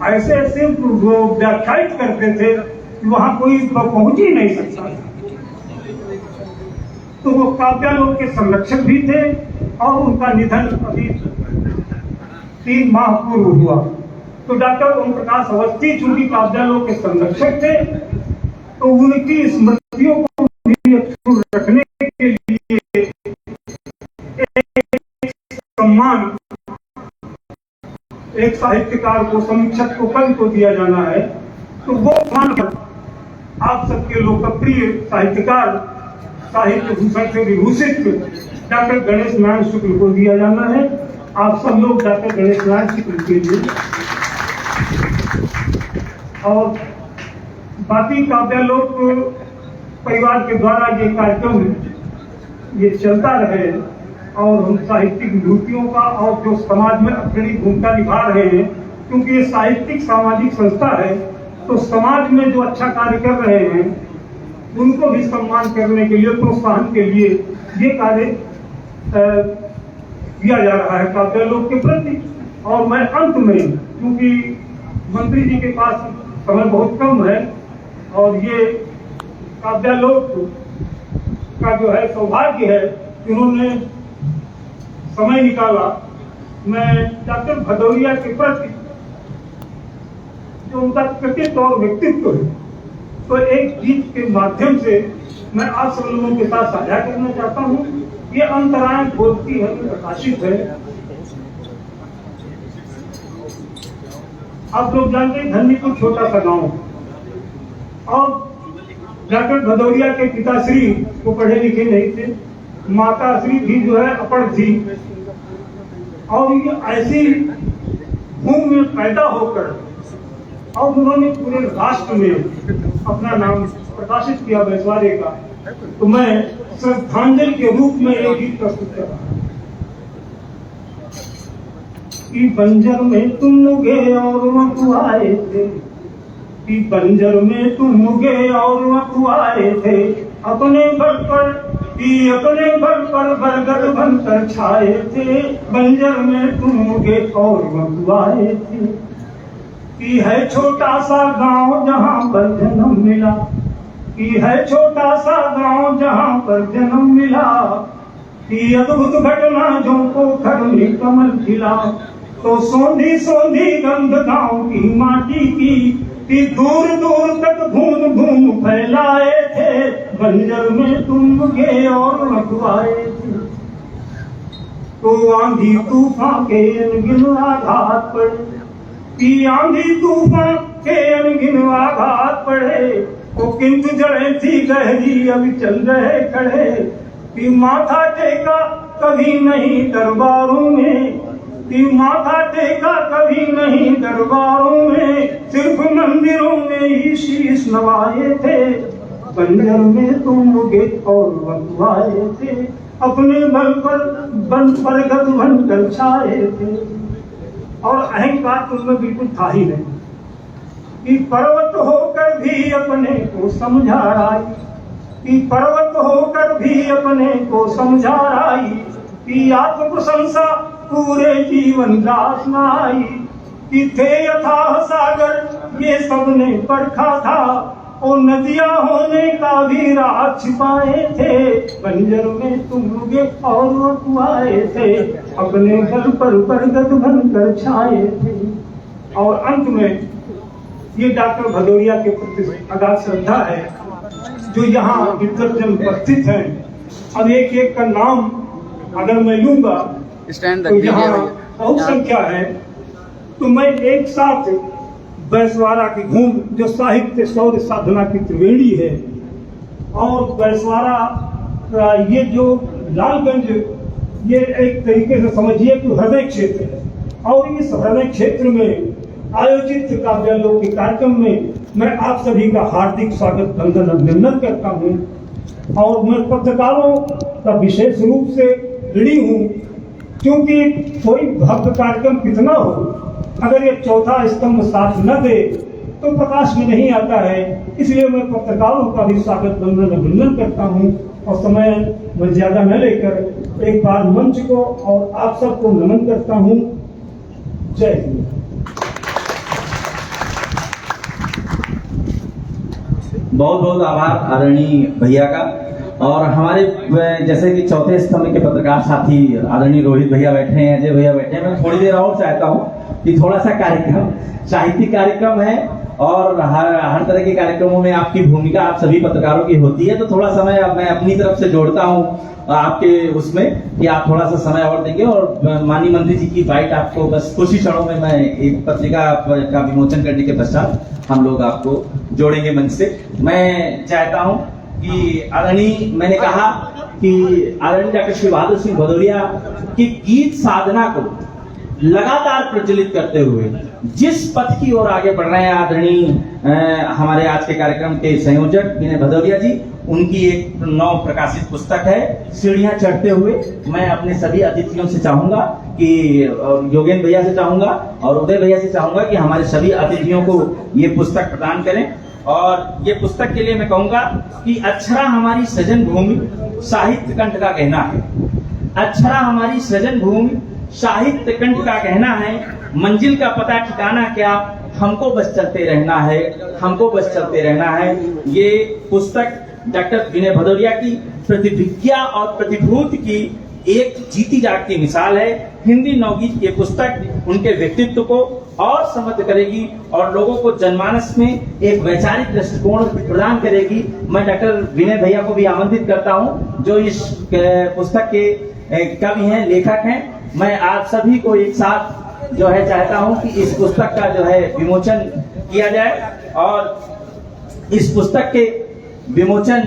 D: ऐसे ऐसे व्याख्यायित करते थे कि वहां कोई पहुंच ही नहीं सकता था। तो वो काव्यालोक के संरक्षक भी थे और उनका निधन अभी 3 माह पूर्व हुआ। तो डॉक्टर ओम प्रकाश अवस्थी चूंकि काव्यालोक के संरक्षक थे तो उनकी स्मृतियों को भी अक्षुण्ण रखने के लिए सम्मान एक साहित्यकार को, समीक्षक को, कवि को दिया जाना है। तो वो सम्मान आप सबके लोकप्रिय साहित्यकार साहित्य भूषण से विभूषित डॉक्टर गणेश नारायण शुक्ल को दिया जाना है। आप सब लोग डॉक्टर गणेश नारायण शुक्ल के लिए और बाकी काव्यालोक परिवार के द्वारा ये कार्यक्रम ये चलता रहे और हम साहित्यिक विभूतियों का और जो समाज में अग्रणी भूमिका निभा रहे हैं, क्योंकि ये साहित्यिक सामाजिक संस्था है तो समाज में जो अच्छा कार्य कर रहे हैं उनको भी सम्मान करने के लिए, प्रोत्साहन के लिए ये कार्य किया जा रहा है काव्यालोक के प्रति। और मैं अंत में, क्योंकि मंत्री जी के पास समय बहुत कम है और ये काव्यालोक का जो है सौभाग्य है उन्होंने समय निकाला, मैं डॉक्टर भदौरिया के प्रति जो उनका कृतित्व और व्यक्तित्व है तो एक गीत के माध्यम से मैं आप सब लोगों के साथ साझा करना चाहता हूँ। ये अंतरायण बोलती है, प्रकाशित है। आप लोग जानते हैं धन्नीपुर छोटा सा गांव और डॉक्टर भदौरिया के पिताश्री को पढ़े लिखे नहीं थे, माताश्री भी जो है अपढ़ थी और ये ऐसी भूमि में पैदा होकर और उन्होंने पूरे राष्ट्र में अपना नाम प्रकाशित किया वैश्वार्य का। तो मैं श्रद्धांजलि के रूप में एक गीत प्रस्तुत कर रहा हूँ कि बंजर में तुम उगे और मकुआए थे, कि बंजर में तुम उगे और मकुआए थे, अपने घर पर बरगद बनकर छाए थे, बंजर में तुम उगे और मकुआए थे। कि है छोटा सा गांव जहां पर जन्म मिला, कि है छोटा सा गांव जहां पर जन्म मिला, कि अद्भुत घटना जो पोखर में कमल खिला, तो सोंधी सोंधी गंध गांव की माटी की, कि दूर दूर तक घूम घूम फैलाए थे, बंजर में तुम उगे और मकुआए थे। तो आंधी तूफान के अनगिन आघात पड़े, कि आंधी तूफान के अनगिन आघात पड़े, वो किंतु जड़ें थी गहरी अभी चल रहे खड़े, कि माथा टेका कभी नहीं दरबारों में, कि माथा टेका कभी नहीं दरबारों में, सिर्फ मंदिरों में ही शीश नवाए थे, बंजर में तुम उगे और मकुआए थे, अपने बल पर बरगद बनकर छाए थे। और अहंकार तो उनमें बिल्कुल था ही नहीं, कि पर्वत होकर भी अपने को समझा राई, कि पर्वत होकर भी अपने को समझा राई, कि आत्म प्रशंसा पूरे जीवन दास न आई, कि थे यथाह सागर ये सबने परखा था, और नदियां होने का भी राज छिपाए थे, बंजर में तुम उगे और वो आए थे, अपने घर पर बरगद बनकर छाए थे। और अंत में ये डॉक्टर भदौरिया के प्रति अगाध श्रद्धा है जो यहाँ विद्वजन उपस्थित हैं। अब एक एक का नाम अगर मैं लूंगा तो यहाँ बहुत संख्या है, तो मैं एक साथ बैसवारा की घूम जो साहित्य शौर्य साधना की त्रिवेणी है, और बैसवारा ये जो लालगंज ये एक तरीके से समझिए कि हृदय क्षेत्र है, और इस हृदय क्षेत्र में आयोजित काव्यालोक के कार्यक्रम में मैं आप सभी का हार्दिक स्वागत वंदन अभिनंदन करता हूँ। और मैं पत्रकारों का विशेष रूप से ऋणी हूँ, क्योंकि कोई भव्य कार्यक्रम कितना हो, अगर ये चौथा स्तंभ साथ न दे तो प्रकाश में नहीं आता है। इसलिए मैं पत्रकारों का भी स्वागत वंदन अभिनंदन करता हूँ, और समय मैं ज्यादा न लेकर एक बार मंच को और आप सबको नमन करता हूँ। जय हिंद।
B: बहुत बहुत आभार आदरणीय भैया का। और हमारे जैसे कि चौथे स्तंभ के पत्रकार साथी आदरणीय रोहित भैया बैठे हैं, अजय भैया बैठे हैं, मैं थोड़ी देर और चाहता हूँ कि थोड़ा सा कार्यक्रम साहित्यिक कार्यक्रम है, और हर तरह के कार्यक्रमों में आपकी भूमिका आप सभी पत्रकारों की होती है, तो थोड़ा समय अब मैं अपनी तरफ से जोड़ता हूँ आपके उसमें कि आप थोड़ा सा समय और देंगे। और माननीय मंत्री जी की बाइट आपको बस कुछ ही क्षणों में मैं एक पत्रिका का विमोचन करने के पश्चात हम लोग आपको जोड़ेंगे मंच से। मैं चाहता हूं कि आदरणीय, मैंने कहा कि आदरणीय डॉक्टर श्री बहादुर सिंह भदौरिया की गीत साधना को लगातार प्रज्वलित करते हुए जिस पथ की ओर आगे बढ़ रहे हैं आदरणीय हमारे आज के कार्यक्रम के संयोजक विनय भदौरिया जी, उनकी एक नव प्रकाशित पुस्तक है सीढ़ियां चढ़ते हुए। मैं अपने सभी अतिथियों से चाहूंगा कि योगेंद्र भैया से चाहूंगा और उदय भैया से चाहूंगा कि हमारे सभी अतिथियों को ये पुस्तक प्रदान करें। और ये पुस्तक के लिए मैं कहूंगा कि अक्षरा हमारी सृजन भूमि साहित्य कंठ का कहना है, अक्षरा हमारी सृजन भूमि साहित्य कंठ का कहना है, मंजिल का पता ठिकाना क्या, हमको बस चलते रहना है, हमको बस चलते रहना है। ये पुस्तक डॉक्टर विनय भदौरिया की प्रतिभिज्ञा और प्रतिभूति की एक जीती जागती मिसाल है। हिंदी नवगीत ये पुस्तक उनके व्यक्तित्व को और समृद्ध करेगी और लोगों को जनमानस में एक वैचारिक दृष्टिकोण प्रदान करेगी। मैं डॉक्टर विनय भैया को भी आमंत्रित करता हूं जो इस पुस्तक के कवि हैं, लेखक हैं। मैं आप सभी को एक साथ जो है चाहता हूं कि इस पुस्तक का जो है विमोचन किया जाए, और इस पुस्तक के विमोचन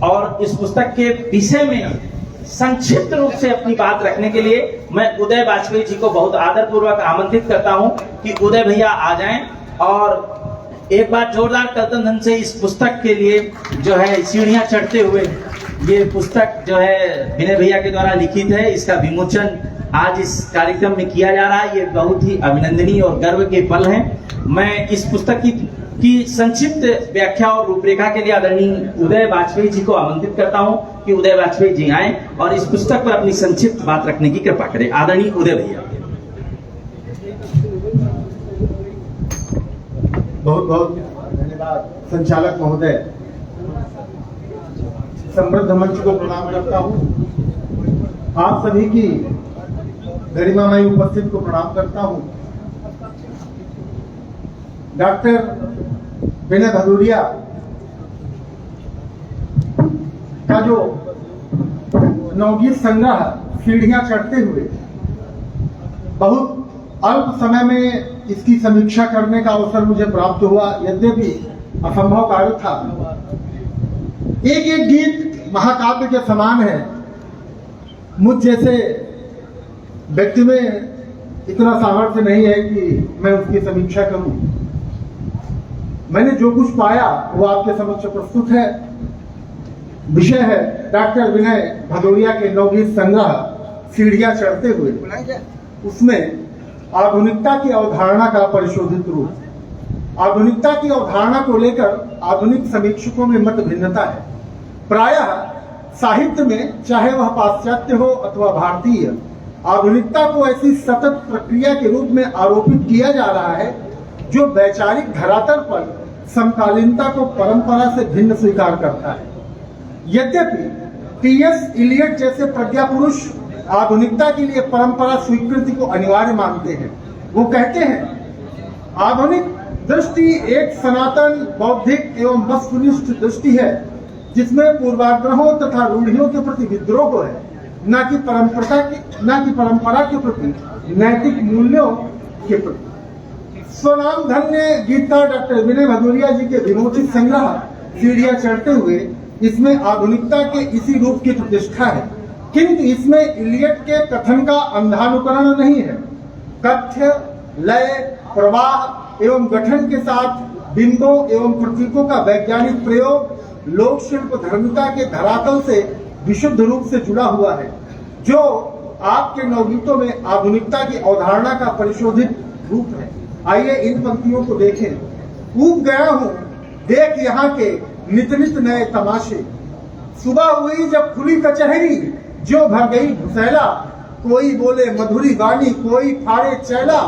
B: और इस पुस्तक के विषय में संक्षिप्त रूप से अपनी बात रखने के लिए मैं उदय वाजपेयी जी को बहुत आदरपूर्वक आमंत्रित करता हूं कि उदय भैया आ जाएं और एक बार जोरदार करतन से इस पुस्तक के लिए जो है सीढ़ियां चढ़ते हुए ये पुस्तक जो है विनय भैया के द्वारा लिखित है, इसका विमोचन आज इस कार्यक्रम में किया जा रहा है। ये बहुत ही अभिनंदनीय और गर्व के पल हैं। मैं इस पुस्तक की संक्षिप्त व्याख्या और रूपरेखा के लिए आदरणीय उदय वाजपेयी जी को आमंत्रित करता हूं कि उदय वाजपेयी जी आए और इस पुस्तक पर अपनी संक्षिप्त बात रखने की कृपा करें। आदरणीय उदय भैया।
E: बहुत बहुत धन्यवाद संचालक महोदय। समृद्ध मंच को प्रणाम करता हूं। आप सभी की गरिमामयी उपस्थिति को प्रणाम करता हूं। डॉक्टर विनय भदौरिया का जो नवगीत संग्रह सीढ़ियां चढ़ते हुए, बहुत अल्प समय में इसकी समीक्षा करने का अवसर मुझे प्राप्त हुआ, यद्यपि असंभव कार्य था। एक एक गीत महाकाव्य के समान है। मुझ जैसे व्यक्ति में इतना सामर्थ्य नहीं है कि मैं उसकी समीक्षा करूं। मैंने जो कुछ पाया वो आपके समक्ष प्रस्तुत है। विषय है डॉक्टर विनय भदौरिया के नवगीत संग्रह सीढ़ियां चढ़ते हुए। उसमें आधुनिकता की अवधारणा का परिशोधित रूप। आधुनिकता की अवधारणा को लेकर आधुनिक समीक्षकों में मत भिन्नता है। प्रायः साहित्य में, चाहे वह पाश्चात्य हो अथवा भारतीय, आधुनिकता को ऐसी सतत प्रक्रिया के रूप में आरोपित किया जा रहा है जो वैचारिक धरातल पर समकालीनता को परंपरा से भिन्न स्वीकार करता है। यद्यपि टी.एस. इलियट जैसे प्रज्ञा पुरुष आधुनिकता के लिए परंपरा स्वीकृति को अनिवार्य मानते हैं। वो कहते हैं आधुनिक दृष्टि एक सनातन बौद्धिक एवं वस्तुनिष्ठ दृष्टि है जिसमें पूर्वाग्रहों तथा रूढ़ियों के प्रति विद्रोह है, न कि परंपरा के प्रति नैतिक मूल्यों के प्रति। स्वनाम धन्य गीता डॉक्टर विनय भदौरिया जी के विमोचित संग्रह सीढ़ियां चढ़ते हुए इसमें आधुनिकता के इसी रूप की प्रतिष्ठा है, किंतु इसमें इलियट के कथन का अंधानुकरण नहीं है। कथ्य, लय, प्रवाह एवं गठन के साथ बिंबों एवं प्रतीकों का वैज्ञानिक प्रयोग लोक शिल्प धर्मिता के धरातल से विशुद्ध रूप से जुड़ा हुआ है, जो आपके नवगीतों में आधुनिकता की अवधारणा का परिशोधित रूप है। आइए इन पंक्तियों को देखें। ऊब गया हूँ देख यहाँ के नित नित नए तमाशे, सुबह हुई जब खुली कचहरी जो भर गई भुसैला, कोई बोले मधुरी वाणी कोई फाड़े चैला,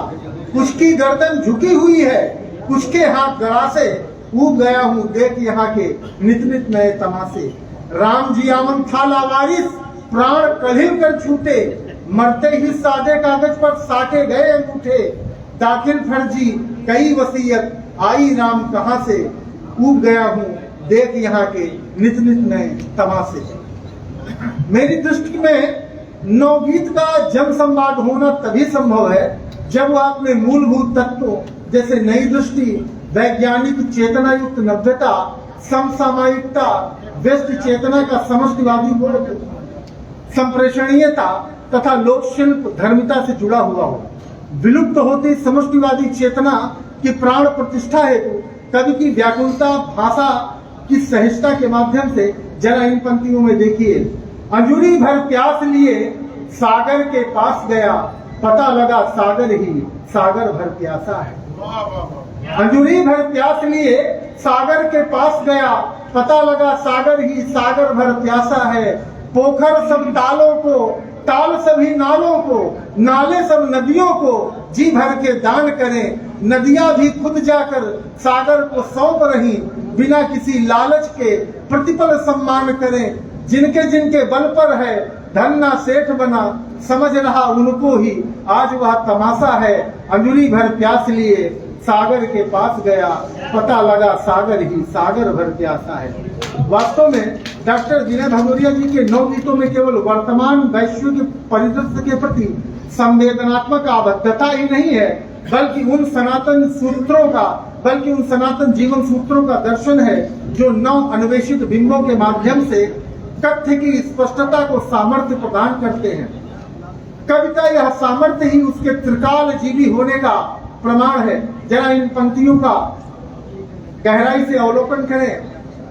E: कुछ की गर्दन झुकी हुई है कुछ के हाथ गरासे, ऊब गया हूँ देख यहाँ के नित नित नए तमाशे। राम जी आमन था लावारिस प्राण कलिल कर छूटे, मरते ही सादे कागज पर साटे गए अंगूठे, दाखिल फर्जी कई वसीयत आई राम कहाँ से, ऊब गया हूँ देख यहाँ के नित नित नए तमाशे। मेरी दृष्टि में नवगीत का जन संवाद होना तभी संभव है जब वो अपने मूलभूत तत्वों जैसे नई दृष्टि, वैज्ञानिक चेतना युक्त नव्यता, समसामयिकता, व्यस्त चेतना का समष्टिवादी बोध, संप्रेषणीयता तथा लोक शिल्प धर्मिता से जुड़ा हुआ हो। विलुप्त होती समष्टिवादी चेतना की प्राण प्रतिष्ठा हेतु कवि की व्याकुलता, भाषा की सहजता के माध्यम से जरा इन पंक्तियों में देखिए। अंजुरी भर प्यास लिए सागर के पास गया, पता लगा सागर ही सागर भर प्यासा है। अंजुरी भर प्यास लिए सागर के पास गया, पता लगा सागर ही सागर भर प्यासा है। पोखर सब तालों को, ताल सभी नालों को, नाले सब नदियों को जी भर के दान करें। नदियां भी खुद जाकर सागर को सौंप रही, बिना किसी लालच के प्रतिपल सम्मान करें। जिनके जिनके बल पर है धन्ना सेठ बना, समझ रहा उनको ही आज वह तमाशा है। अंजुली भर प्यास लिए सागर के पास गया, पता लगा सागर ही सागर भर प्यासा है। वास्तव में डॉक्टर विनय भदौरिया जी के नवगीतों में केवल वर्तमान वैश्विक परिदृश्य के प्रति संवेदनात्मक आबद्धता ही नहीं है, बल्कि उन सनातन सूत्रों का, बल्कि उन सनातन जीवन सूत्रों का दर्शन है जो नव अन्वेषित बिंबों के माध्यम से तथ्य की स्पष्टता को सामर्थ्य प्रदान करते हैं। कविता यह सामर्थ्य ही उसके त्रिकाल जीवी होने का प्रमाण है। जरा इन पंक्तियों का गहराई से अवलोकन करें।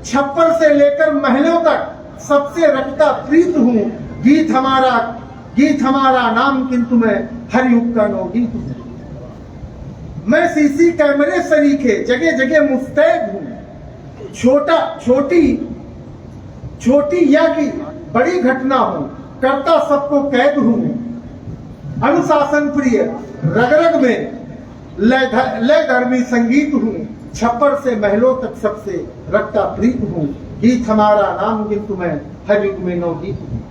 E: छप्पर से लेकर महलों तक सबसे रखता प्रीत हूँ, गीत हमारा नाम किंतु मैं हर युग का नवगीत हूँ। मैं सीसी कैमरे सरीखे जगह जगह मुस्तैद हूँ। छोटी या की बड़ी घटना हूँ, करता सबको कैद हूँ। अनुशासन प्रिय रग रग में लय धर्मी संगीत हूँ। छप्पर से महलों तक सबसे रखता प्रीत हूँ, गीत हमारा नाम किंतु मैं हर युग में नवगीत हूँ।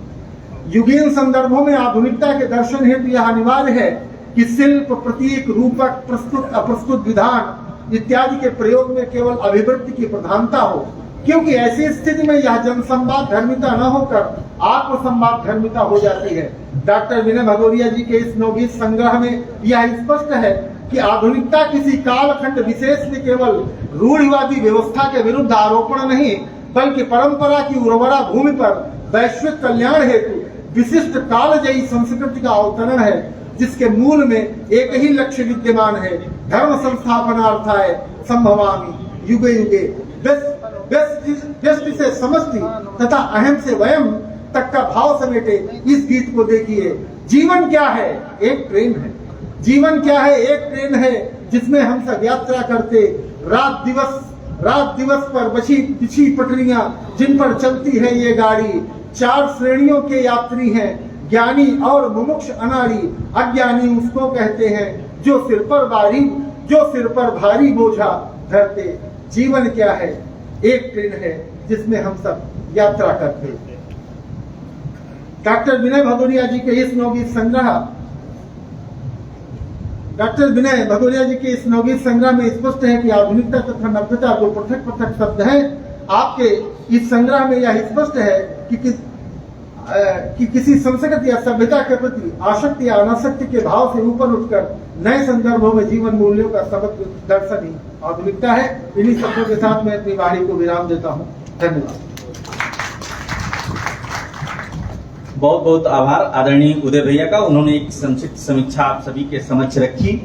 E: युगीन संदर्भों में आधुनिकता के दर्शन हेतु यह अनिवार्य है कि शिल्प, प्रतीक, रूपक, प्रस्तुत, अप्रस्तुत विधान इत्यादि के प्रयोग में केवल अभिवृत्ति की प्रधानता हो, क्योंकि ऐसी स्थिति में यह जनसंवाद धर्मिता न होकर आत्मसंवाद धर्मिता हो जाती है। डॉक्टर विनय भदौरिया जी के इस नवगीत संग्रह में यह स्पष्ट है कि आधुनिकता किसी कालखंड विशेष के केवल रूढ़िवादी व्यवस्था के विरुद्ध आरोपण नहीं, बल्कि परंपरा की उर्वरा भूमि पर वैश्विक कल्याण हेतु विशिष्ट कालजयी संस्कृति का अवतरण है, जिसके मूल में एक ही लक्ष्य विद्यमान है, धर्म संस्थापनार्थाय संभवामि युगे युगे। व्यष्टि से समष्टि तथा अहम से वयम तक का भाव समेटे इस गीत को देखिए। जीवन क्या है? एक ट्रेन है। जीवन क्या है? एक ट्रेन है जिसमें हम सब यात्रा करते, रात दिवस पर बिछी पटरियां जिन पर चलती है ये गाड़ी। 4 श्रेणियों के यात्री हैं, ज्ञानी और मुमुक्ष अनाड़ी। अज्ञानी उसको कहते हैं जो सिर पर भारी बोझा धरते जीवन क्या है, एक ट्रेन है जिसमें हम सब यात्रा करते हैं। डॉक्टर विनय भदौरिया जी के इस नवगीत संग्रह में स्पष्ट है कि आधुनिकता तथा नव्यता जो पृथक पृथक शब्द हैं, आपके इस संग्रह में यह स्पष्ट है कि किसी संस्कृति या सभ्यता के प्रति आसक्ति या अनासक्ति के भाव से ऊपर उठकर नए संदर्भों में जीवन मूल्यों का समग्र दर्शन ही आधुनिकता है। इन्हीं शब्दों के साथ मैं अपनी वाणी को विराम देता हूँ। धन्यवाद।
B: बहुत बहुत आभार आदरणीय उदय भैया का। उन्होंने एक संक्षिप्त समीक्षा आप सभी के समक्ष रखी।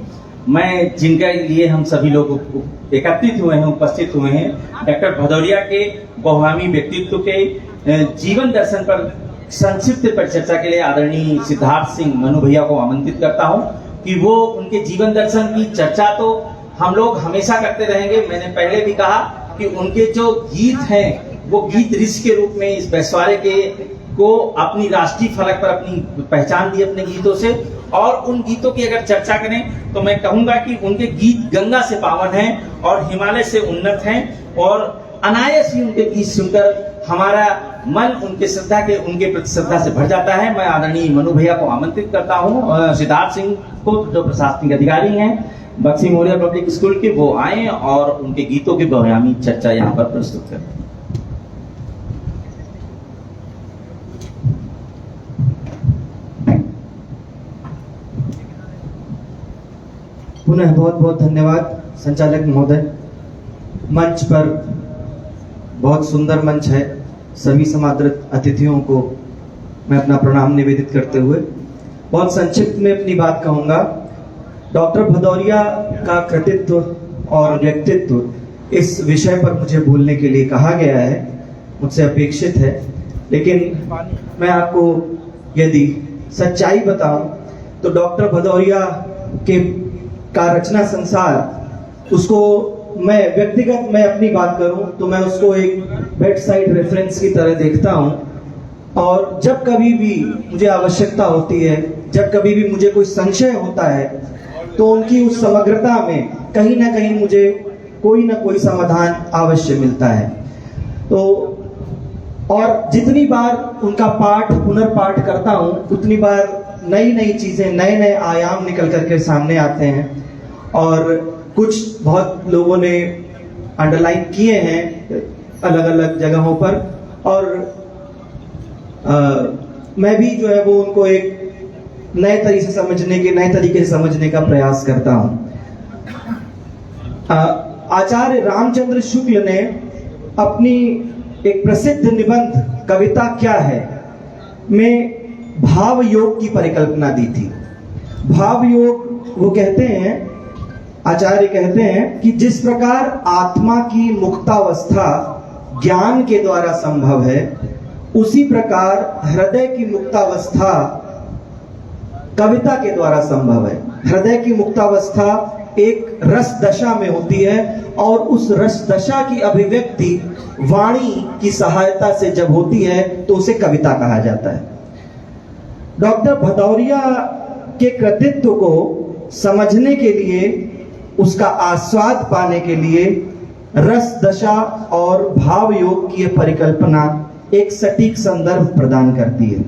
B: मैं जिनके लिए हम सभी लोग एकत्रित हुए हैं, उपस्थित हुए हैं, डॉक्टर भदौरिया के बहुआयामी व्यक्तित्व के जीवन दर्शन पर संक्षिप्त परिचर्चा के लिए आदरणीय सिद्धार्थ सिंह मनु भैया को आमंत्रित करता हूं कि वो उनके जीवन दर्शन की चर्चा तो हम लोग हमेशा करते रहेंगे। मैंने पहले भी कहा कि उनके जो गीत हैं वो गीत ऋषि के रूप में इस वैश्वार्य के को अपनी राष्ट्रीय फलक पर अपनी पहचान दी अपने गीतों से। और उन गीतों की अगर चर्चा करें तो मैं कहूंगा कि उनके गीत गंगा से पावन हैं और हिमालय से उन्नत हैं और अनायास ही उनके गीत सुनकर हमारा मन उनके प्रति श्रद्धा से भर जाता है। मैं आदरणीय मनु भैया को आमंत्रित करता हूं, सिद्धार्थ सिंह को जो प्रशासनिक अधिकारी हैं बक्सी मोरिया पब्लिक स्कूल के, वो आए और उनके गीतों की बहुआयामी चर्चा यहाँ पर प्रस्तुत करें।
A: पुनः बहुत बहुत धन्यवाद संचालक महोदय। मंच पर बहुत सुंदर मंच है। सभी समादृत अतिथियों को मैं अपना प्रणाम निवेदित करते हुए बहुत संक्षिप्त में अपनी बात कहूंगा। डॉक्टर भदौरिया का कृतित्व और व्यक्तित्व इस विषय पर मुझे बोलने के लिए कहा गया है, मुझसे अपेक्षित है, लेकिन मैं आपको यदि सच्चाई बताऊं तो डॉक्टर भदौरिया का रचना संसार, उसको मैं व्यक्तिगत मैं अपनी बात करूं तो मैं उसको एक बेड साइड रेफरेंस की तरह देखता हूं। और जब कभी भी मुझे आवश्यकता होती है, जब कभी भी मुझे कोई संशय होता है, तो उनकी उस समग्रता में कहीं ना कहीं मुझे कोई ना कोई समाधान अवश्य मिलता है। तो और जितनी बार उनका पाठ पुनर्पाठ करता हूं, उतनी बार नई नई चीजें, नए नए आयाम निकल करके सामने आते हैं। और कुछ बहुत लोगों ने अंडरलाइन किए हैं अलग अलग जगहों पर, और मैं भी जो है वो उनको एक नए तरीके से समझने का प्रयास करता हूं। आचार्य रामचंद्र शुक्ल ने अपनी एक प्रसिद्ध निबंध कविता क्या है में भाव योग की परिकल्पना दी थी। भाव योग वो कहते हैं, आचार्य कहते हैं कि जिस प्रकार आत्मा की मुक्तावस्था ज्ञान के द्वारा संभव है, उसी प्रकार हृदय की मुक्तावस्था कविता के द्वारा संभव है। हृदय की मुक्तावस्था एक रस दशा में होती है और उस रस दशा की अभिव्यक्ति वाणी की सहायता से जब होती है तो उसे कविता कहा जाता है। डॉक्टर भदौरिया के कृतित्व को समझने के लिए, उसका आस्वाद पाने के लिए रस दशा और भाव योग की परिकल्पना एक सटीक संदर्भ प्रदान करती है।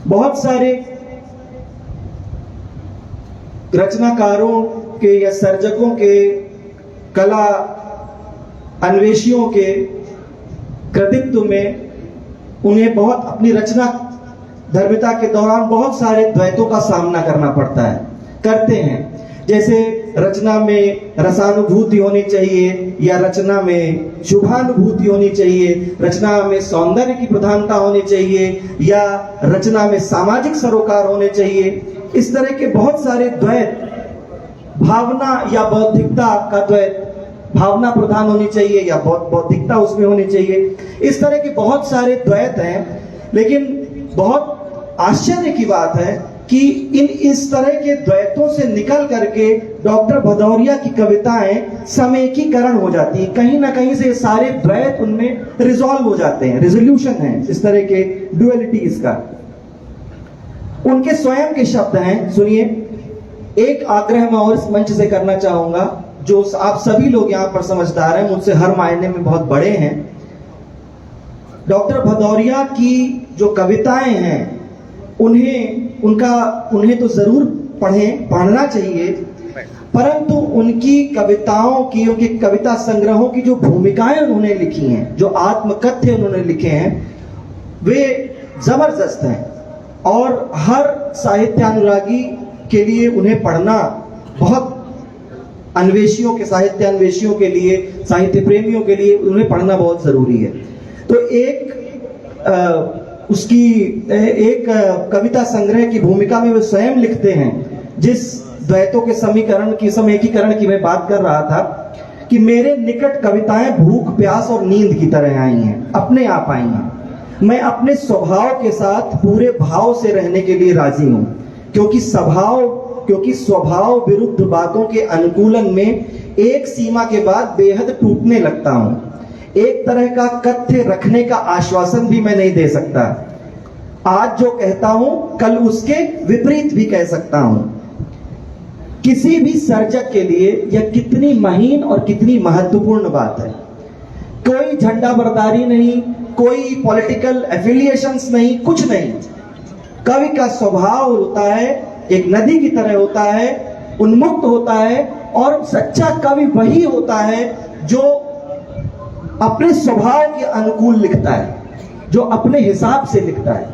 A: बहुत सारे रचनाकारों के या सर्जकों के, कला अन्वेषियों के कृतित्व में उन्हें बहुत अपनी रचना धर्मिता के दौरान बहुत सारे द्वैतों का सामना करना पड़ता है, करते हैं। जैसे रचना में रसानुभूति होनी चाहिए या रचना में शुभानुभूति होनी चाहिए, रचना में सौंदर्य की प्रधानता होनी चाहिए या रचना में सामाजिक सरोकार होने चाहिए। इस तरह के बहुत सारे द्वैत, भावना या बौद्धिकता का द्वैत, भावना प्रधान होनी चाहिए या बौद्धिकता उसमें होनी चाहिए। इस तरह के बहुत सारे द्वैत हैं, लेकिन बहुत आश्चर्य की बात है कि इस तरह के द्वैतों से निकल करके डॉक्टर भदौरिया की कविताएं समेकीकरण हो जाती है। कहीं ना कहीं से सारे द्वैत उनमें रिजॉल्व हो जाते हैं, रिजोल्यूशन है इस तरह के डुअलिटीज का। उनके स्वयं के शब्द हैं, सुनिए। एक आग्रह मैं और इस मंच से करना चाहूंगा, जो आप सभी लोग यहाँ पर समझदार हैं, मुझसे हर मायने में बहुत बड़े हैं। डॉक्टर भदौरिया की जो कविताएं हैं उन्हें तो जरूर पढ़ना चाहिए, परंतु उनकी कविताओं की, उनके कविता संग्रहों की जो भूमिकाएं उन्होंने लिखी हैं, जो आत्मकथ्य उन्होंने लिखे हैं, वे जबरदस्त हैं और हर साहित्यानुरागी के लिए उन्हें पढ़ना बहुत, साहित्य अन्वेषियों के लिए, साहित्य प्रेमियों के लिए उन्हें पढ़ना बहुत जरूरी है। तो उसकी एक कविता संग्रह की भूमिका में वे स्वयं लिखते हैं, जिस द्वैतों के समीकरण की मैं बात कर रहा था, कि मेरे निकट कविताएं भूख, प्यास और नींद की तरह आई हैं, अपने आप आई हैं। मैं अपने स्वभाव के साथ पूरे भाव से रहने के लिए राजी हूं, क्योंकि स्वभाव विरुद्ध बातों के अनुकूलन में एक सीमा के बाद बेहद टूटने लगता हूं। एक तरह का कथ्य रखने का आश्वासन भी मैं नहीं दे सकता। आज जो कहता हूं कल उसके विपरीत भी कह सकता हूं। किसी भी सर्जक के लिए यह कितनी महीन और कितनी महत्वपूर्ण बात है। कोई झंडा बरदारी नहीं, कोई पॉलिटिकल एफिलिएशंस नहीं, कुछ नहीं। कवि का स्वभाव होता है एक नदी की तरह होता है, उन्मुक्त होता है, और सच्चा कवि वही होता है जो अपने स्वभाव के अनुकूल लिखता है, जो अपने हिसाब से लिखता है,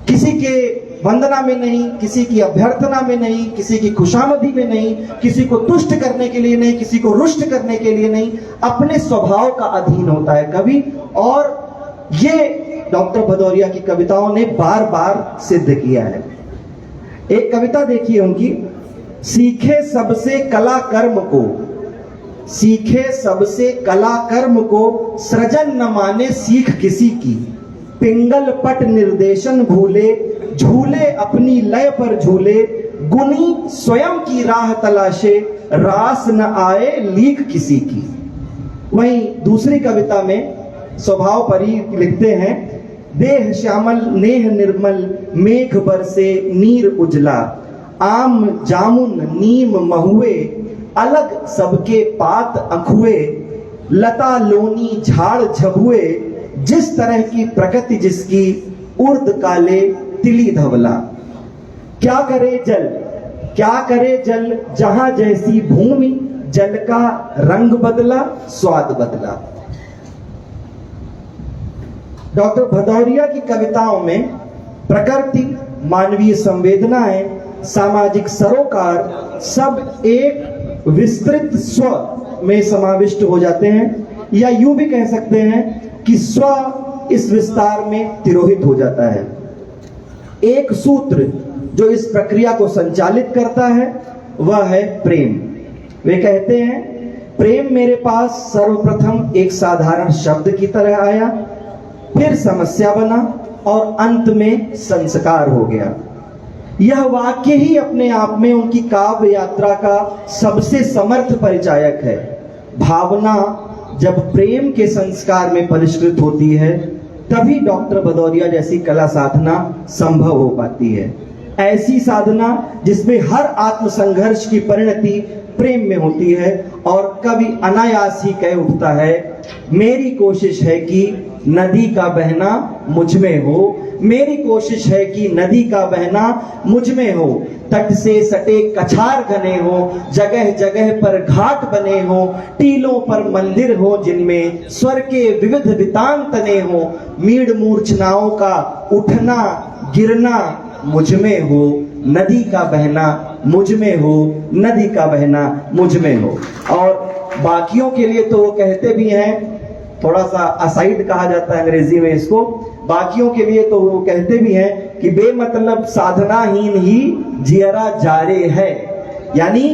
A: किसी के वंदना में नहीं, किसी की अभ्यर्थना में नहीं, किसी की खुशामदी में नहीं, किसी को तुष्ट करने के लिए नहीं, किसी को रुष्ट करने के लिए नहीं, अपने स्वभाव का अधीन होता है कवि। और ये डॉक्टर भदौरिया की कविताओं ने बार बार सिद्ध किया है। एक कविता देखिए उनकी, सीखे सबसे कला कर्म को, सीखे सबसे कला कर्म को, सृजन न माने सीख किसी की, पिंगल पट निर्देशन भूले, झूले अपनी लय पर झूले, गुनी स्वयं की राह तलाशे, रास न आए लीक किसी की। वहीं दूसरी कविता में स्वभाव पर ही लिखते हैं, देह श्यामल नेह निर्मल, मेघ बरसे नीर उजला, आम जामुन नीम महुए, अलग सबके पात अखुए, लता लोनी झाड़ झबुए, जिस तरह की प्रकृति जिसकी, उर्द काले तिली धवला। क्या करे जल जहां जैसी भूमि, जल का रंग बदला, स्वाद बदला। डॉक्टर भदौरिया की कविताओं में प्रकृति, मानवीय संवेदनाएं, सामाजिक सरोकार सब एक विस्तृत स्व में समाविष्ट हो जाते हैं, या यूं भी कह सकते हैं कि स्व इस विस्तार में तिरोहित हो जाता है। एक सूत्र जो इस प्रक्रिया को संचालित करता है वह है प्रेम। वे कहते हैं, प्रेम मेरे पास सर्वप्रथम एक साधारण शब्द की तरह आया, फिर समस्या बना और अंत में संस्कार हो गया। यह वाक्य ही अपने आप में उनकी काव्य यात्रा का सबसे समर्थ परिचायक है। भावना जब प्रेम के संस्कार में परिष्कृत होती है, तभी डॉक्टर भदौरिया जैसी कला साधना संभव हो पाती है। ऐसी साधना जिसमें हर आत्मसंघर्ष की परिणति प्रेम में होती है, और कवि अनायास ही कह उठता है, मेरी कोशिश है कि नदी का बहना मुझ में हो, मेरी कोशिश है कि नदी का बहना मुझ में हो, तट से सटे कछार घने हो, जगह जगह पर घाट बने हो, टीलों पर मंदिर हो जिनमें स्वर के विविध वितान तने हो, मीड़ मूर्छनाओं का उठना गिरना मुझ में हो, नदी का बहना मुझ में हो, नदी का बहना मुझ में हो। और बाकियों के लिए तो वो कहते भी हैं, थोड़ा सा असाइड कहा जाता है अंग्रेजी में इसको, बाकियों के लिए तो वो कहते भी हैं कि बेमतलब साधनाहीन ही जियरा जारे है, यानी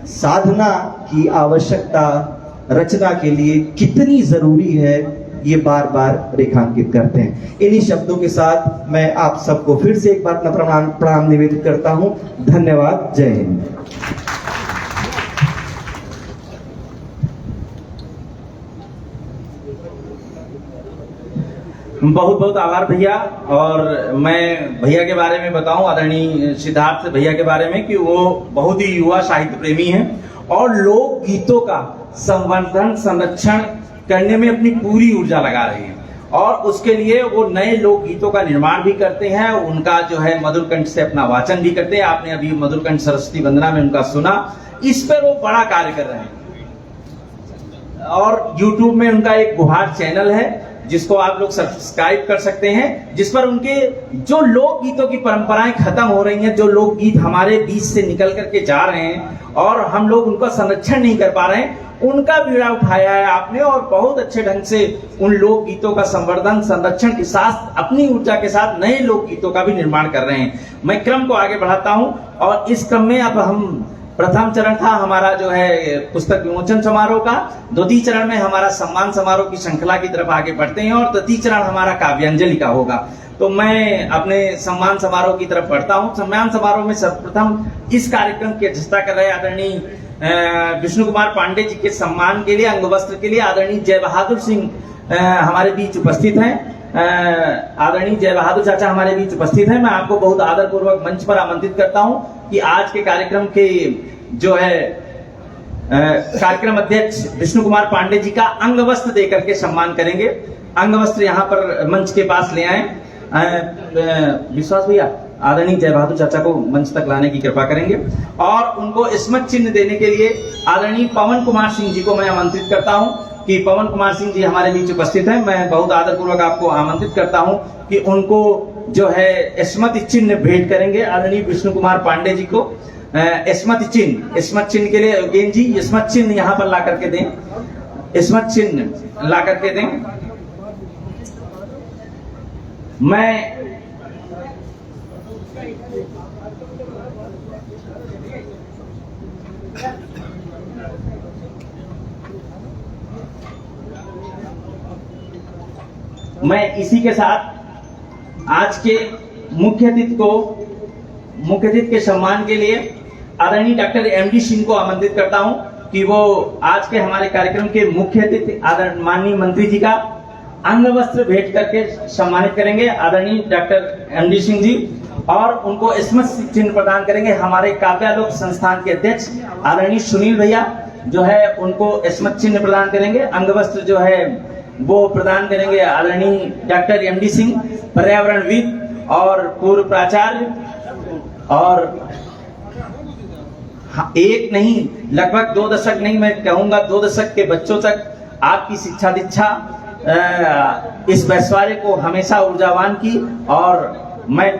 A: साधना की आवश्यकता रचना के लिए कितनी जरूरी है, ये बार बार रेखांकित करते हैं। इन्हीं शब्दों के साथ मैं आप सबको फिर से एक बार अपना प्रणाम निवेदित करता हूं। धन्यवाद। जय हिंद।
B: बहुत बहुत आभार भैया। और मैं भैया के बारे में बताऊं, आदरणीय सिद्धार्थ भैया के बारे में, कि वो बहुत ही युवा साहित्य प्रेमी हैं और लोक गीतों का संवर्धन संरक्षण करने में अपनी पूरी ऊर्जा लगा रहे हैं और उसके लिए वो नए लोक गीतों का निर्माण भी करते हैं, उनका जो है मधुर कंठ से अपना वाचन भी करते हैं। आपने अभी मधुर कंठ सरस्वती वंदना में उनका सुना, इस पर वो बड़ा कार्य कर रहे हैं। और YouTube में उनका एक गुहार चैनल है जिसको आप लोग सब्सक्राइब कर सकते हैं, जिस पर उनके जो लोक गीतों की परंपराएं खत्म हो रही हैं, जो लोक गीत हमारे बीच से निकल करके जा रहे हैं और हम लोग उनका संरक्षण नहीं कर पा रहे हैं, उनका बीड़ा उठाया है आपने और बहुत अच्छे ढंग से उन लोक गीतों का संवर्धन संरक्षण के साथ अपनी ऊर्जा के साथ नए लोक गीतों का भी निर्माण कर रहे हैं। मैं क्रम को आगे बढ़ाता हूं और इस क्रम में अब हम प्रथम चरण था हमारा जो है पुस्तक विमोचन समारोह का, द्वितीय चरण में हमारा सम्मान समारोह की श्रृंखला की तरफ आगे बढ़ते हैं और तृतीय चरण हमारा काव्यांजलि का होगा। तो मैं अपने सम्मान समारोह की तरफ बढ़ता हूं। सम्मान समारोह में सर्वप्रथम इस कार्यक्रम की अध्यक्षता कर रहे आदरणीय विष्णु कुमार पांडे जी के सम्मान के लिए अंग वस्त्र के लिए आदरणीय जय बहादुर सिंह हमारे बीच उपस्थित हैं। आदरणीय जय बहादुर चाचा हमारे बीच उपस्थित हैं। मैं आपको बहुत आदर पूर्वक मंच पर आमंत्रित करता हूं कि आज के कार्यक्रम के जो है कार्यक्रम अध्यक्ष विष्णु कुमार पांडे जी का अंग वस्त्र देकर के सम्मान करेंगे। अंग वस्त्र यहाँ पर मंच के पास ले आए। विश्वास भैया आदरणीय जय बहादुर चाचा को मंच तक लाने की कृपा करेंगे और उनको स्मृति चिन्ह देने के लिए आदरणीय पवन कुमार सिंह जी को मैं आमंत्रित करता हूं कि पवन कुमार सिंह जी हमारे बीच उपस्थित हैं। मैं बहुत आदर पूर्वक आपको आमंत्रित करता हूं कि उनको जो है स्मृति चिन्ह भेंट करेंगे आदरणीय विष्णु कुमार पांडे जी को। स्मृति चिन्ह के लिए योगेन जी स्मृति चिन्ह यहाँ पर ला करके दें, स्मृति चिन्ह ला करके दें। मैं इसी के साथ आज के मुख्य अतिथि के सम्मान के लिए आदरणीय डॉक्टर एमडी सिंह को आमंत्रित करता हूं कि वो आज के हमारे कार्यक्रम के मुख्य अतिथि माननीय मंत्री जी का अंग वस्त्र भेंट करके सम्मानित करेंगे आदरणीय डॉक्टर एमडी सिंह जी और उनको स्मृति चिन्ह प्रदान करेंगे हमारे काव्यालोक संस्थान के अध्यक्ष आदरणीय सुनील भैया जो है उनको स्मृति चिन्ह प्रदान करेंगे। अंग वस्त्र जो है वो प्रदान करेंगे आदरणीय डॉक्टर एमडी सिंह पर्यावरणविद और पूर्व प्राचार्य और एक नहीं लगभग 2 दशक नहीं मैं कहूंगा 2 दशक के बच्चों तक आपकी शिक्षा दीक्षा इस वैश्वार्य को हमेशा ऊर्जावान की और मैं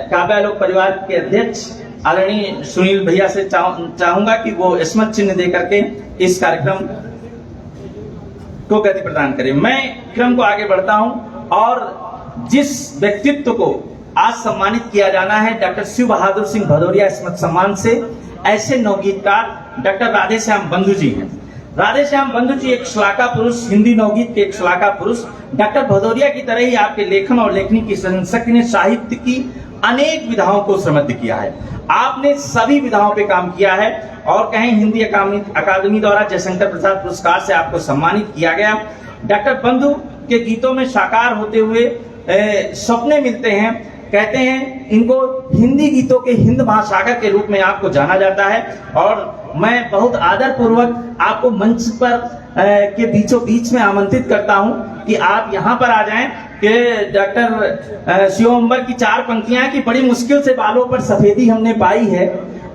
B: काव्यालोक परिवार के अध्यक्ष आदरणीय सुनील भैया से चाहूंगा कि वो स्मृति चिन्ह देकर के इस कार्यक्रम को गति प्रदान करें। मैं क्रम को आगे बढ़ता हूं और जिस व्यक्तित्व को आज सम्मानित किया जाना है डॉक्टर शिव बहादुर सिंह भदौरिया स्मृति सम्मान से, ऐसे नवगीतकार डॉक्टर राधेश्याम बंधु जी हैं। राधेश्याम बंधु जी एक श्लाघा पुरुष, हिंदी नवगीत के एक श्लाघा पुरुष। डॉक्टर भदौरिया की तरह ही आपके लेखन और लेखनी की शक्ति ने साहित्य की अनेक विधाओं को समृद्ध किया है। आपने सभी विधाओं पे काम किया है और कहीं हिंदी अकादमी द्वारा जयशंकर प्रसाद पुरस्कार से आपको सम्मानित किया गया। डॉक्टर बंधु के गीतों में साकार होते हुए सपने मिलते हैं। कहते हैं इनको हिंदी गीतों के हिंद महासागर के रूप में आपको जाना जाता है और मैं बहुत आदर पूर्वक आपको मंच पर के बीचों बीच में आमंत्रित करता हूं कि आप यहां पर आ जाएं कि डॉक्टर शिवम्बर की 4 पंक्तियां कि बड़ी मुश्किल से बालों पर सफेदी हमने पाई है,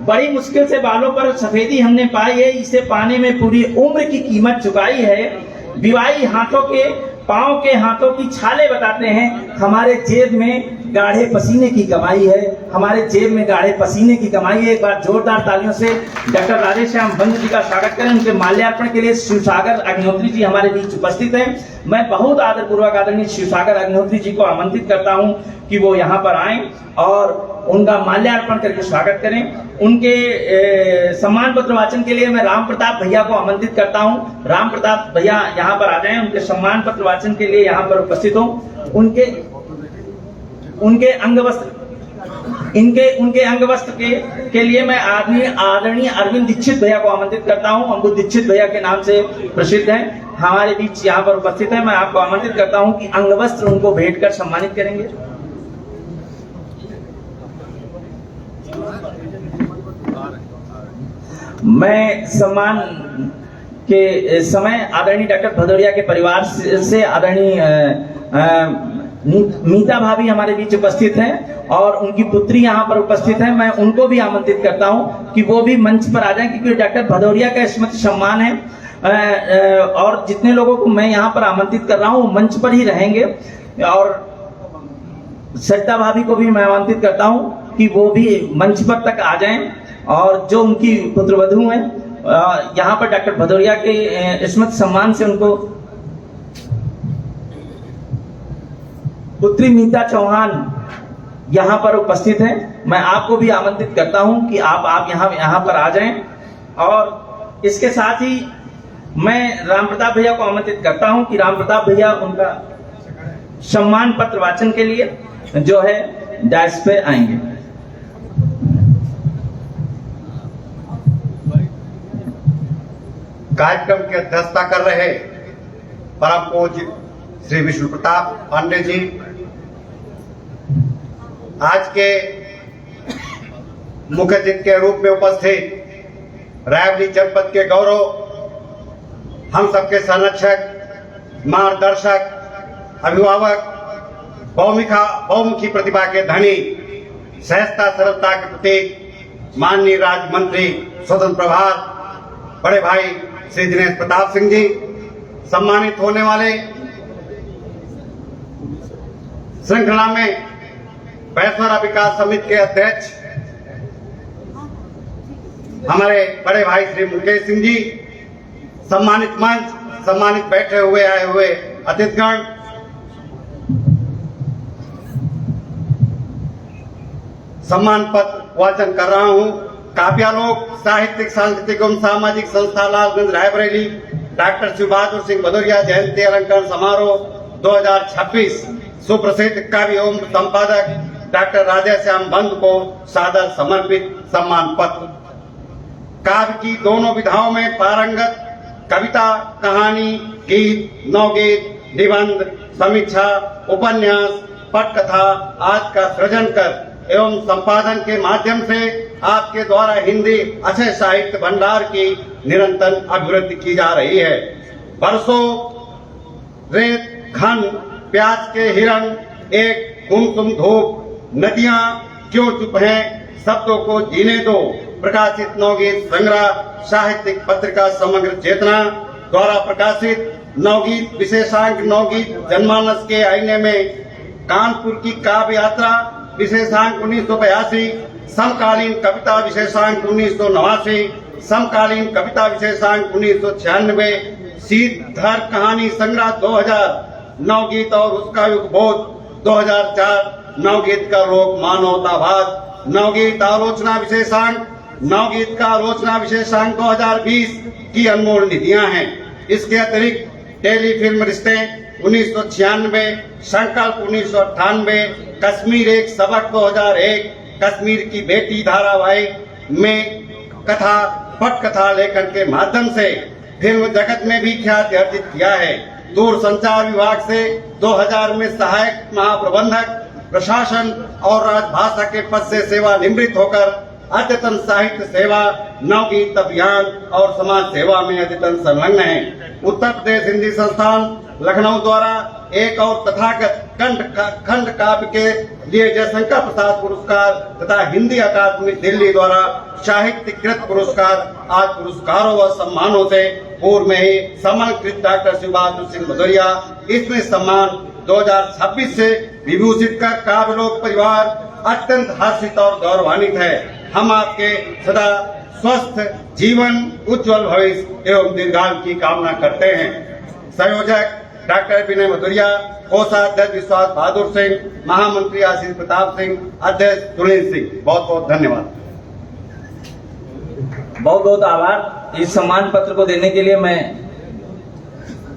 B: बड़ी मुश्किल से बालों पर सफेदी हमने पाई है, इसे पाने में पूरी उम्र की कीमत चुकाई है। विवाही हाथों के पांव के हाथों की छाले बताते हैं हमारे जेब में गाढ़े पसीने की कमाई है, हमारे जेब में गाढ़े पसीने की कमाई है। एक बार जोरदार तालियों से डॉक्टर राधेश्याम बंधु जी का स्वागत करें। उनके माल्यार्पण के लिए शिवसागर अग्निहोत्री जी हमारे बीच उपस्थित हैं। मैं बहुत आदर पूर्वक आदरणीय शिवसागर अग्निहोत्री जी को आमंत्रित करता हूं कि वो यहाँ पर आएं और उनका माल्यार्पण करके स्वागत करें। उनके सम्मान पत्र वाचन के लिए मैं राम प्रताप भैया को आमंत्रित करता हूं। राम प्रताप भैया यहाँ पर आ जाएं, उनके सम्मान पत्र वाचन के लिए यहाँ पर उपस्थित हों। उनके अंग वस्त्र के लिए मैं आदरणीय अरविंद दीक्षित भैया को आमंत्रित करता हूं। अंबु दीक्षित भैया के नाम से प्रसिद्ध हैं, हमारे बीच यहाँ पर उपस्थित है। मैं आपको आमंत्रित करता हूं कि अंग वस्त्र उनको भेंट कर सम्मानित करेंगे। मैं सम्मान के समय आदरणीय डॉक्टर भदौरिया के परिवार से आदरणीय मीता भाभी हमारे बीच उपस्थित हैं और उनकी पुत्री यहाँ पर उपस्थित है। मैं उनको भी आमंत्रित करता हूँ कि वो भी मंच पर आ जाएं, क्योंकि डॉक्टर भदौरिया का स्मृति सम्मान है और जितने लोगों को मैं यहाँ पर आमंत्रित कर रहा हूँ वो मंच पर ही रहेंगे। और सरिता भाभी को भी मैं आमंत्रित करता हूँ कि वो भी मंच पर तक आ जाएं और जो उनकी पुत्रवधू हैं यहाँ पर डॉक्टर भदौरिया के स्मृति सम्मान से उनको पुत्री मीता चौहान यहाँ पर उपस्थित है। मैं आपको भी आमंत्रित करता हूँ कि आप यहाँ पर आ जाएं। और इसके साथ ही मैं राम प्रताप भैया को आमंत्रित करता हूँ कि राम प्रताप भैया उनका सम्मान पत्र वाचन के लिए जो है डायस पे आएंगे।
F: कार्यक्रम की अध्यक्षता कर रहे परम पूज्य श्री विष्णु प्रताप पांडे जी, आज के मुख्य अतिथि के रूप में उपस्थित रायबरेली जनपद के गौरव, हम सबके संरक्षक, मार्गदर्शक, अभिभावक, बहुमुखी प्रतिभा के धनी, सहजता सरलता के प्रतीक माननीय राज्य मंत्री स्वतंत्र प्रभार बड़े भाई श्री दिनेश प्रताप सिंह जी, सम्मानित होने वाले श्रृंखला में बैसवारा विकास समिति के अध्यक्ष हमारे बड़े भाई श्री मुकेश सिंह जी, सम्मानित मंच, सम्मानित बैठे हुए आए हुए अतिथिगण, सम्मान पत्र वाचन कर रहा हूं। काव्यालोक साहित्यिक, सांस्कृतिक एवं सामाजिक संस्था लालगंज रायबरेली डॉक्टर शिव बहादुर सिंह भदौरिया जयंती अलंकरण समारोह 2026 सुप्रसिद्ध कवि एवं संपादक डॉक्टर राधेश्याम बंद को सादर समर्पित सम्मान पत्र। काव्य की दोनों विधाओं में पारंगत, कविता, कहानी, गीत, नवगीत, निबंध, समीक्षा, उपन्यास, पटकथा आदि का सृजन कर एवं संपादन के माध्यम से आपके द्वारा हिंदी अच्छे साहित्य भंडार की निरंतर अभिवृद्धि की जा रही है। बरसों रेत घन प्यास के हिरण, एक कुमकुम धूप, नदियां क्यों चुप हैं, शब्दों को जीने दो, प्रकाशित नवगीत संग्रह साहित्यिक पत्रिका समग्र चेतना द्वारा प्रकाशित नवगीत विशेषांक नवगीत जनमानस के आईने में, कानपुर की काव्य यात्रा विशेषांक 1982, समकालीन कविता विशेषांक 1989, समकालीन कविता विशेषांक 1996, शीतधर कहानी संग्रह 2000, नवगीत और उसका युगबोध 2004, नवगीत का लोक मानवतावाद, नवगीत आलोचना विशेषांक, नवगीत का आलोचना विशेषांक 2020 की अनमोल निधियां हैं। इसके अतिरिक्त टेलीफिल्म रिश्ते 1996, संकल्प 1998, कश्मीर एक सबक 2001, कश्मीर की बेटी धारावाहिक में कथा पटकथा लेखन के माध्यम से फिल्म जगत में भी ख्याति अर्जित किया है। दूरसंचार विभाग से 2000 में सहायक महाप्रबंधक प्रशासन और राजभाषा के पद से सेवानिवृत्त होकर अद्यतन साहित्य सेवा, नवगीत अभियान और समाज सेवा में अद्यतन संलग्न है। उत्तर प्रदेश हिंदी संस्थान लखनऊ द्वारा एक और तथागत खंड काव्य के लिए जयशंकर प्रसाद पुरस्कार तथा हिंदी अकादमी दिल्ली द्वारा साहित्यकृत पुरस्कार आज पुरस्कारों व सम्मानों से पूर्व में ही सम्मानित डॉक्टर शिव बहादुर सिंह भदौरिया इसमें सम्मान 2026 से विभूषित कर काव्यलोक परिवार अत्यंत हर्षित और गौरवान्वित है। हम आपके सदा स्वस्थ जीवन, उज्जवल भविष्य एवं दीर्घायु की कामना करते हैं। संयोजक डॉक्टर विनय भदौरिया, कोषाध्यक्ष विश्वास बहादुर सिंह, महामंत्री आशीष प्रताप सिंह, अध्यक्ष सुनील सिंह, बहुत बहुत धन्यवाद।
B: बहुत बहुत आभार। इस सम्मान पत्र को देने के लिए मैं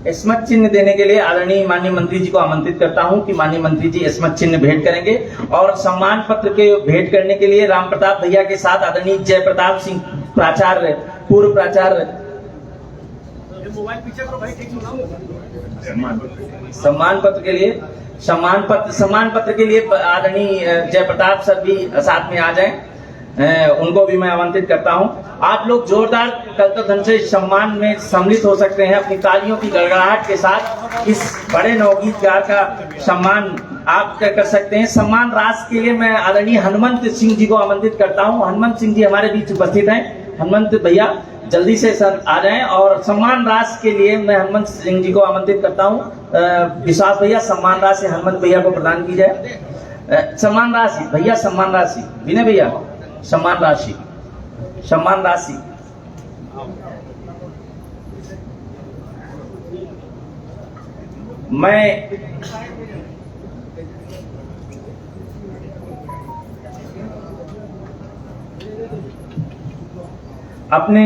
B: स्मृति चिन्ह देने के लिए आदरणीय माननीय मंत्री जी को आमंत्रित करता हूं कि माननीय मंत्री जी स्मृति चिन्ह भेंट करेंगे। और सम्मान पत्र के भेंट करने के लिए राम प्रताप भैया के साथ आदरणीय जय प्रताप सिंह प्राचार्य, पूर्व प्राचार्य, सम्मान पत्र के लिए आदरणीय जय प्रताप सर भी साथ में आ जाएं। उनको भी मैं आमंत्रित करता हूं। आप लोग जोरदार करतध्वनि से इस सम्मान में सम्मिलित हो सकते हैं अपनी तालियों की गड़गड़ाहट के साथ। इस बड़े नवगीतकार का सम्मान आप कर सकते हैं। सम्मान राशि के लिए मैं आदरणीय हनुमंत सिंह जी को आमंत्रित करता हूं। हनुमंत सिंह जी हमारे बीच उपस्थित हैं। हनुमंत भैया जल्दी से सर आ जाएं और सम्मान राशि के लिए मैं हनुमंत सिंह जी को आमंत्रित करता हूं। विश्वास भैया सम्मान राशि हनुमंत भैया को प्रदान की जाए। सम्मान राशि भैया, सम्मान राशि विनय भैया, सम्मान राशि, सम्मान राशि। मैं अपने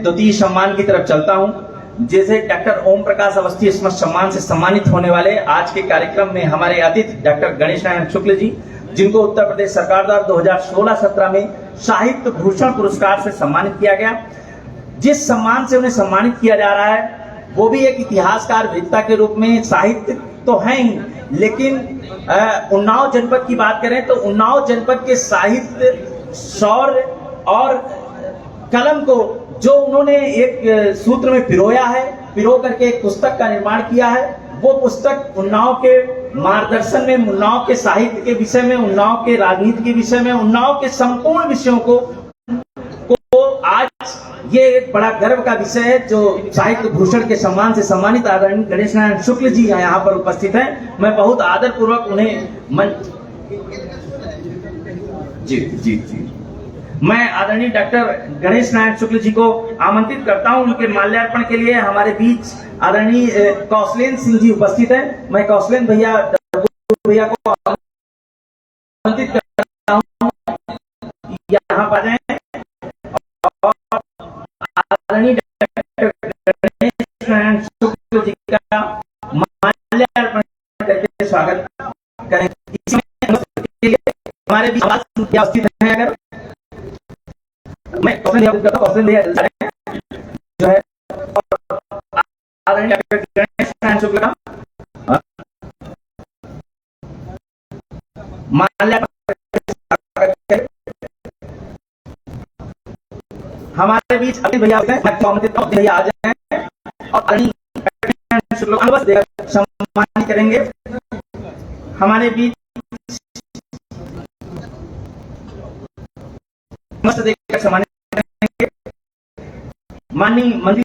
B: द्वितीय सम्मान की तरफ चलता हूं। जैसे डॉक्टर ओम प्रकाश अवस्थी स्मृति सम्मान से सम्मानित होने वाले आज के कार्यक्रम में हमारे अतिथि डॉक्टर गणेश नारायण शुक्ल जी, जिनको उत्तर प्रदेश सरकार द्वारा 2016-17 में साहित्य भूषण पुरस्कार से सम्मानित किया गया। जिस सम्मान से उन्हें सम्मानित किया जा रहा है वो भी एक इतिहासकार विद्ता के रूप में साहित्य तो है ही, लेकिन उन्नाव जनपद की बात करें तो उन्नाव जनपद के साहित्य, शौर्य और कलम को जो उन्होंने एक सूत्र में पिरोया है, पिरो करके एक पुस्तक का निर्माण किया है, वो पुस्तक उन्नाव के मार्गदर्शन में, उन्नाव के साहित्य के विषय में, उन्नाव के राजनीति के विषय में, उन्नाव के संपूर्ण विषयों को आज ये एक बड़ा गर्व का विषय है जो साहित्य भूषण के सम्मान से सम्मानित आदरणीय गणेश नारायण शुक्ल जी यहाँ पर उपस्थित हैं। मैं बहुत आदर पूर्वक उन्हें मैं आदरणीय डॉक्टर गणेश नारायण शुक्ल जी को आमंत्रित करता हूं। उनके माल्यार्पण के लिए हमारे बीच आदरणीय कौशलेन सिंह जी उपस्थित हैं। मैं कौशलेन भैया को आमंत्रित करता हूं, यहाँ पर जाएं और आदरणीय डॉक्टर गणेश नारायण शुक्ल जी का माल्यार्पण करके स्वागत करें। हमारे बीच उपस्थित हैं। अगर मैं कौशल भैया जो है आदरणीय डॉक्टर गणेश नारायण शुक्ल का हमारे बीच अभी भैया भैया आ जाए और आदरणीय शुक्ल का बस सम्मान करेंगे। हमारे बीच मस्त देखकर सम्मानित करेंगे माननीय मंत्री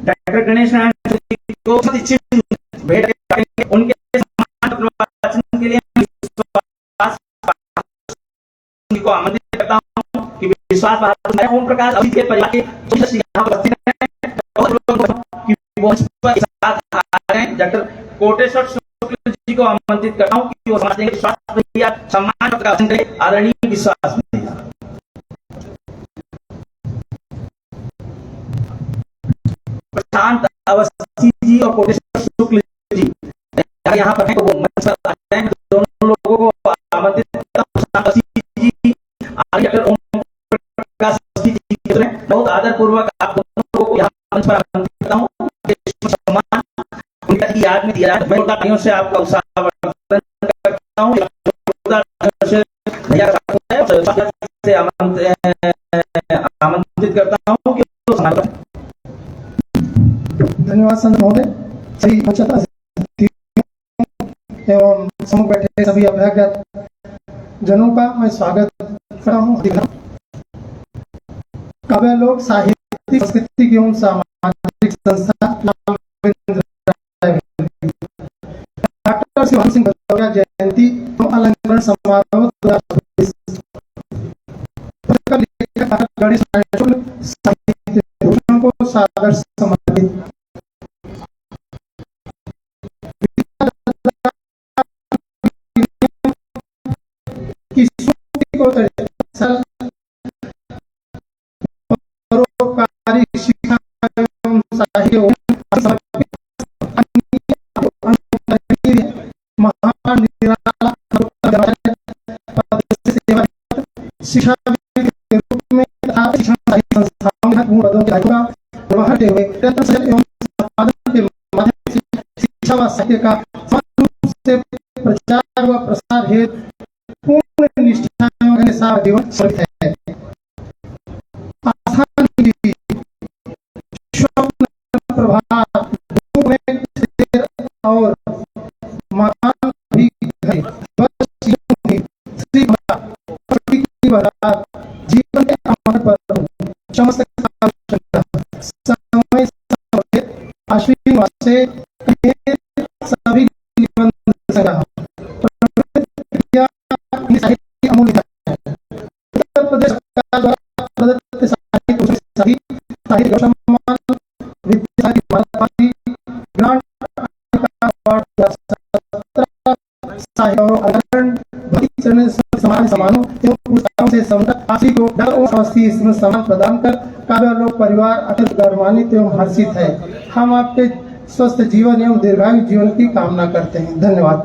B: डॉक्टर गणेश नारायण को भेंट करेंगे। उनके सम्मान के लिए को आमंत्रित करता हूं कि विश्वास बहादुर ओम प्रकाश अवस्थी के परिवार के यहाँ उपस्थित हैं कि वो साथ आ रहे हैं। डॉक्टर कोटेश्वर शुक्ल जी को आमंत्रित करता हूं कि वो समाज देंगे। विश्वास भैया सम्मान का करें। आदरणीय विश्वास भैया, प्रशांत अवस्थी जी और कोटेश्वर शुक्ल जी यहाँ पर हैं तो वो मंच पर आ जाएं। दोनों लोगों को आमंत्रित करता हूं। प्रशांत अवस्थी जी, डॉक्टर ओम प्रकाश अवस्थी जी, बहुत आदर पूर्वक आप दोनों लोगों को यहाँ मंच पर आमंत्रित करता हूँ। सम्मान उनकी याद में दिया जाए। मैं से आपका उत्साह करता हूँ। भैया से आमंत्रित करता हूँ कि
G: धन्यवाद संत महोदय। सभी उच्चता एवं सम्मुख बैठे सभी अभ्यागत जनों का मैं स्वागत करता हूँ। काव्य लोक साहित्यिक सांस्कृतिक एवं सामाजिक संस्था डॉक्टर शिवानंद सिंह भदौरिया जयंती अलंकरण समारोह गणेश नारायण शुक्ल साहित्य भूषण को सादर समर्पित। शिक्षा एवं साहित्य महान शिक्षा के रूप में शिक्षण संस्थाओं में पदों के निर्वहन करते हुए प्रचार व प्रसार हेतु पूर्ण निष्ठा एवं निष्ठा जीवन समर्पित है। आस्थान की स्वप्न प्रभात धूप में शेर और मकान भी है। बस यूं ही श्री भरा पति की बारात जीवन के अमर पर समस्त समय आश्विन से सभी निबंध संग्रह प्रक्रिया साहित्य अमूल्य है। उत्तर प्रदेश सरकार द्वारा प्रदत्त साहित्य साहित्य सम्मान विद्यार्थी भारत ग्रांट साहित्य और अलंकरण भक्ति चरण समान समानों एवं पुरस्कारों से सम्मानित आशी को डर और अवस्थी इसमें सम्मान प्रदान कर काव्यालोक परिवार अत्यंत गौरवान्वित एवं हर्षित है। हम आपके स्वस्थ जीवन एवं दीर्घायु जीवन की कामना करते हैं। धन्यवाद।